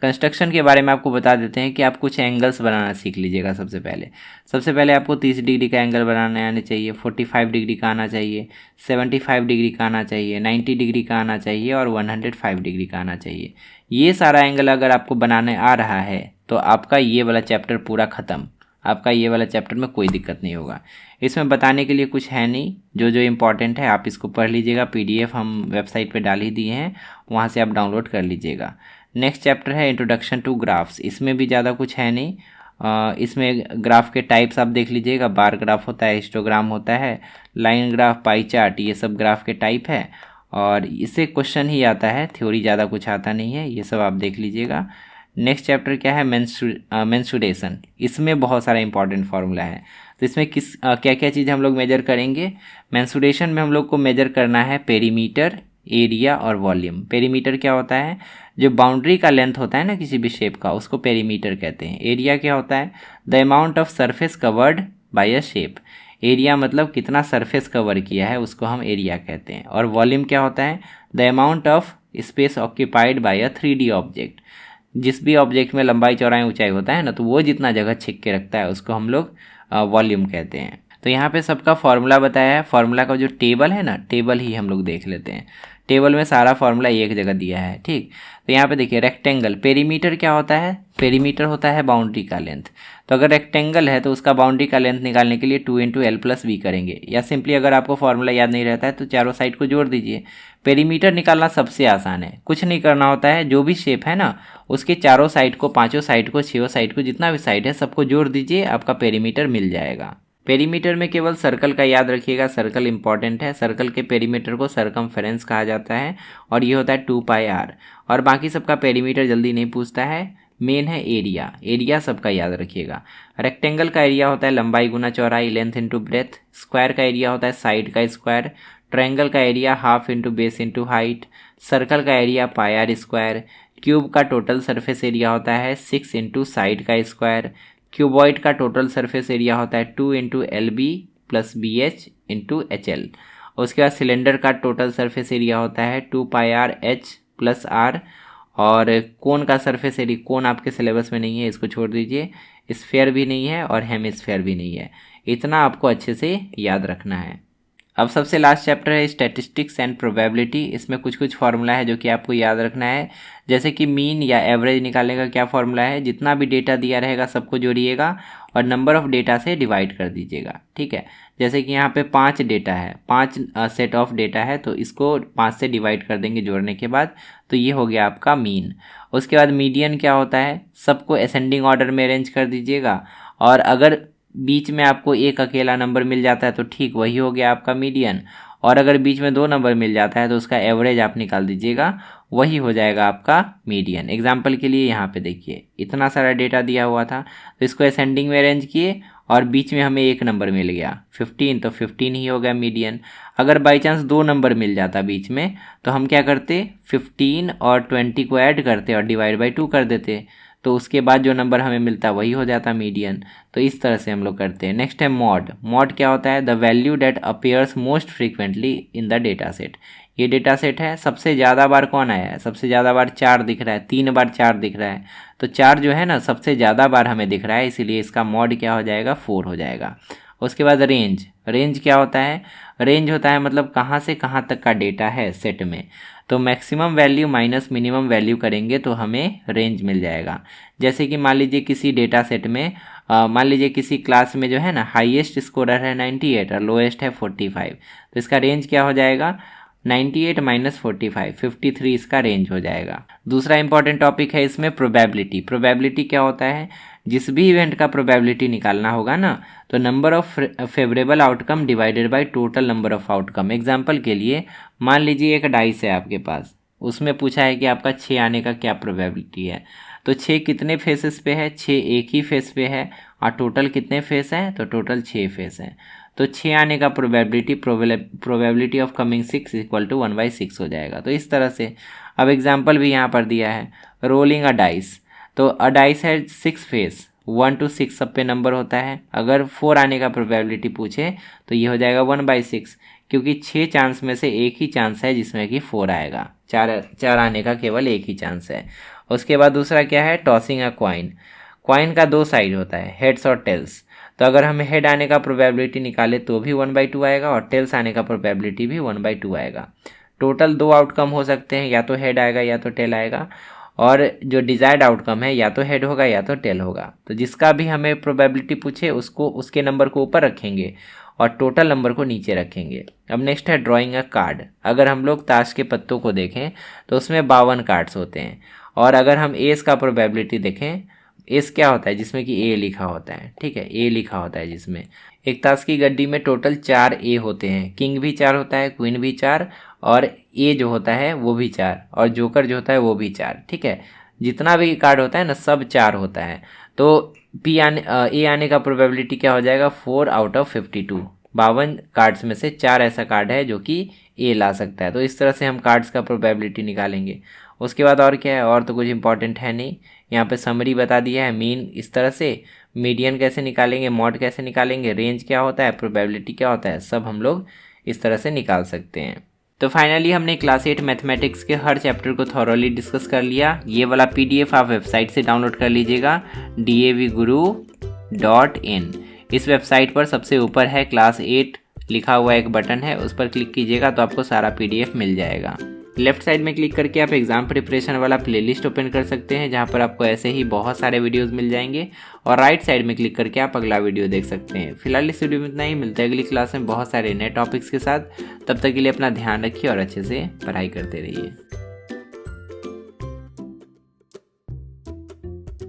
कंस्ट्रक्शन के बारे में आपको बता देते हैं कि आप कुछ एंगल्स बनाना सीख लीजिएगा। सबसे पहले आपको 30 डिग्री का एंगल बनाने आने चाहिए, 45 डिग्री का आना चाहिए, 75 डिग्री का आना चाहिए, 90 डिग्री का आना चाहिए और 105 डिग्री का आना चाहिए। ये सारा एंगल अगर आपको बनाने आ रहा है तो आपका ये वाला चैप्टर पूरा ख़त्म, आपका ये वाला चैप्टर में कोई दिक्कत नहीं होगा। इसमें बताने के लिए कुछ है नहीं, जो इम्पॉर्टेंट है आप इसको पढ़ लीजिएगा। PDF हम वेबसाइट पे डाल ही दिए हैं, वहाँ से आप डाउनलोड कर लीजिएगा। नेक्स्ट चैप्टर है इंट्रोडक्शन टू ग्राफ्स। इसमें भी ज़्यादा कुछ है नहीं, इसमें ग्राफ के टाइप्स आप देख लीजिएगा। बार ग्राफ होता है, हिस्टोग्राम होता है, लाइन ग्राफ, पाई चार्ट, ये सब ग्राफ के टाइप है, और इससे क्वेश्चन ही आता है, थ्योरी ज़्यादा कुछ आता नहीं है, ये सब आप देख लीजिएगा। नेक्स्ट चैप्टर क्या है, मेंस्ट्रुएशन। इसमें बहुत सारा इंपॉर्टेंट फार्मूला है, तो इसमें क्या क्या चीज़ हम लोग मेजर करेंगे। मेंस्ट्रुएशन में हम लोग को मेजर करना है पेरीमीटर, एरिया और वॉल्यूम। पेरीमीटर क्या होता है, जो बाउंड्री का लेंथ होता है ना किसी भी शेप का, उसको पेरीमीटर कहते हैं। एरिया क्या होता है, the amount of surface covered by a shape. Area मतलब कितना सरफेस कवर किया है उसको हम एरिया कहते हैं। और वॉल्यूम क्या होता है? The amount of space occupied by a 3D object. जिस भी ऑब्जेक्ट में लंबाई चौड़ाई ऊंचाई होता है ना, तो वो जितना जगह छिक के रखता है उसको हम लोग वॉल्यूम कहते हैं। तो यहाँ पे सबका फॉर्मूला बताया है। फॉर्मूला का जो टेबल है ना, टेबल ही हम लोग देख लेते हैं। टेबल में सारा फॉर्मूला एक जगह दिया है, ठीक। तो यहाँ पे देखिए रेक्टेंगल, पेरीमीटर क्या होता है? पेरीमीटर होता है बाउंड्री का लेंथ। तो अगर रेक्टेंगल है तो उसका बाउंड्री का लेंथ निकालने के लिए 2 × L+B करेंगे, या सिंपली अगर आपको फॉर्मूला याद नहीं रहता है तो चारों साइड को जोड़ दीजिए। पेरीमीटर निकालना सबसे आसान है, कुछ नहीं करना होता है। जो भी शेप है ना उसके चारों साइड को, पांचों साइड को, छह साइड को, जितना भी साइड है सबको जोड़ दीजिए, आपका पेरीमीटर मिल जाएगा। पेरीमीटर में केवल सर्कल का याद रखिएगा, सर्कल इंपॉर्टेंट है। सर्कल के पेरीमीटर को सर्कमफेरेंस कहा जाता है और ये होता है 2πr। और बाकी सबका पेरीमीटर जल्दी नहीं पूछता है। मेन है एरिया, एरिया सबका याद रखिएगा। रेक्टेंगल का एरिया होता है लंबाई गुना चौड़ाई, लेंथ इंटू ब्रेथ। स्क्वायर का एरिया होता है साइड का स्क्वायर। ट्रायंगल का area half into base into height. Circle का एरिया πr²। क्यूब का टोटल सरफेस एरिया होता है 6 × साइड का स्क्वायर। क्यूबॉइड का टोटल सरफेस एरिया होता है 2 × LB + BH × HL। उसके बाद सिलेंडर का टोटल सरफेस एरिया होता है 2πrh + r। और कोन का सरफेस एरिया, कोन आपके सिलेबस में नहीं है, इसको छोड़ दीजिए। स्फेयर भी नहीं है और हेमिस्फेयर भी नहीं है। इतना आपको अच्छे से याद रखना है। अब सबसे लास्ट चैप्टर है स्टैटिस्टिक्स एंड प्रोबेबिलिटी। इसमें कुछ कुछ फार्मूला है जो कि आपको याद रखना है। जैसे कि मीन या एवरेज निकालने का क्या फार्मूला है? जितना भी डेटा दिया रहेगा सबको जोड़िएगा और नंबर ऑफ डेटा से डिवाइड कर दीजिएगा, ठीक है। जैसे कि यहाँ पे 5 डेटा है, 5 सेट ऑफ डेटा है, तो इसको 5 से डिवाइड कर देंगे जोड़ने के बाद, तो ये हो गया आपका मीन। उसके बाद मीडियन क्या होता है? सबको असेंडिंग ऑर्डर में अरेंज कर दीजिएगा, और अगर बीच में आपको एक अकेला नंबर मिल जाता है तो ठीक, वही हो गया आपका मीडियन। और अगर बीच में 2 नंबर मिल जाता है तो उसका एवरेज आप निकाल दीजिएगा, वही हो जाएगा आपका मीडियन। एग्जाम्पल के लिए यहाँ पे देखिए इतना सारा डेटा दिया हुआ था, तो इसको असेंडिंग में अरेंज किए और बीच में हमें एक नंबर मिल गया 15, तो 15 ही हो गया मीडियन। अगर बाई चांस 2 नंबर मिल जाता बीच में, तो हम क्या करते? 15 और 20 को ऐड करते और डिवाइड बाई 2 कर देते, तो उसके बाद जो नंबर हमें मिलता वही हो जाता मीडियन। तो इस तरह से हम लोग करते हैं। नेक्स्ट है मॉड। मॉड क्या होता है? The value that appears most frequently in the data set. ये डेटा सेट है, सबसे ज़्यादा बार कौन आया है? सबसे ज़्यादा बार 4 दिख रहा है, 3 बार 4 दिख रहा है, तो 4 जो है ना सबसे ज़्यादा बार हमें दिख रहा है, इसीलिए इसका मॉड क्या हो जाएगा? 4 हो जाएगा। उसके बाद रेंज। रेंज क्या होता है? रेंज होता है मतलब कहाँ से कहाँ तक का डेटा है सेट में, तो maximum value minus minimum value करेंगे तो हमें रेंज मिल जाएगा। जैसे कि मान लीजिए किसी डेटा सेट में, मान लीजिए किसी क्लास में जो है ना हाईएस्ट स्कोरर है 98 और लोएस्ट है 45, तो इसका रेंज क्या हो जाएगा? 98 - 45, 53 इसका रेंज हो जाएगा। दूसरा इंपॉर्टेंट टॉपिक है इसमें प्रोबेबिलिटी। प्रोबेबिलिटी क्या होता है? जिस भी इवेंट का प्रोबेबिलिटी निकालना होगा ना, तो number of favourable outcome divided by total number of outcome. Example के लिए मान लीजिए एक डाइस है आपके पास, उसमें पूछा है कि आपका 6 आने का क्या प्रोबेबिलिटी है। तो 6 कितने फेसेस पे है? 6 एक ही फेस पे है। और टोटल कितने फेस हैं? तो टोटल 6 फेस हैं। तो 6 आने का प्रोबेबिलिटी ऑफ कमिंग 6 = 1/6 हो जाएगा। तो इस तरह से अब एग्जाम्पल भी यहाँ पर दिया है, रोलिंग अ डाइस। तो अ डाइस है 6 फेस, 1 to 6 सब पे नंबर होता है। अगर 4 आने का प्रोबेबिलिटी पूछे तो ये हो जाएगा 1/6, क्योंकि 6 चांस में से एक ही चांस है जिसमें कि 4 आएगा। 4 आने का केवल एक ही चांस है। उसके बाद दूसरा क्या है? टॉसिंग अ क्वाइन। क्वाइन का 2 साइड होता है, हेड्स और टेल्स। तो अगर हमें हेड आने का प्रोबेबिलिटी निकाले तो भी 1/2 आएगा, और टेल्स आने का प्रोबेबिलिटी भी 1/2 आएगा। टोटल 2 आउटकम हो सकते हैं, या तो हेड आएगा या तो टेल आएगा, और जो डिजायर्ड आउटकम है या तो हेड होगा या तो टेल होगा। तो जिसका भी हमें प्रोबेबिलिटी पूछे उसको, उसके नंबर को ऊपर रखेंगे और टोटल नंबर को नीचे रखेंगे। अब नेक्स्ट है ड्राइंग अ कार्ड। अगर हम लोग ताश के पत्तों को देखें तो उसमें 52 कार्ड्स होते हैं, और अगर हम एस का प्रोबेबिलिटी देखें, एस क्या होता है? जिसमें कि ए लिखा होता है, ठीक है, ए लिखा होता है जिसमें। एक ताश की गड्डी में टोटल 4 ए होते हैं, किंग भी 4 होता है, क्वीन भी 4, और ए जो होता है वो भी 4, और जोकर जो होता है वो भी 4, ठीक है। जितना भी कार्ड होता है ना सब 4 होता है। तो ए आने का प्रोबेबिलिटी क्या हो जाएगा? 4 out of 52। 52 कार्ड्स में से 4 ऐसा कार्ड है जो कि ए ला सकता है। तो इस तरह से हम कार्ड्स का प्रोबेबिलिटी निकालेंगे। उसके बाद और क्या है, और तो कुछ इंपॉर्टेंट है नहीं। यहाँ पे समरी बता दिया है, मीन इस तरह से, मीडियन कैसे निकालेंगे, मॉड कैसे निकालेंगे, रेंज क्या होता है, प्रोबेबिलिटी क्या होता है, सब हम लोग इस तरह से निकाल सकते हैं। तो फाइनली हमने क्लास 8 मैथमेटिक्स के हर चैप्टर को थॉरोली डिस्कस कर लिया। ये वाला PDF आप वेबसाइट से डाउनलोड कर लीजिएगा, davguru.in। इस वेबसाइट पर सबसे ऊपर है क्लास 8 लिखा हुआ एक बटन है, उस पर क्लिक कीजिएगा तो आपको सारा PDF मिल जाएगा। लेफ्ट साइड में क्लिक करके आप एग्जाम प्रिपरेशन वाला प्लेलिस्ट ओपन कर सकते हैं, जहां पर आपको ऐसे ही बहुत सारे वीडियोस मिल जाएंगे। और राइट साइड में क्लिक करके आप अगला वीडियो देख सकते हैं। फिलहाल इस वीडियो में इतना ही, मिलते हैं अगली क्लास में बहुत सारे नए टॉपिक्स के साथ। तब तक के लिए अपना ध्यान रखिए और अच्छे से पढ़ाई करते रहिए।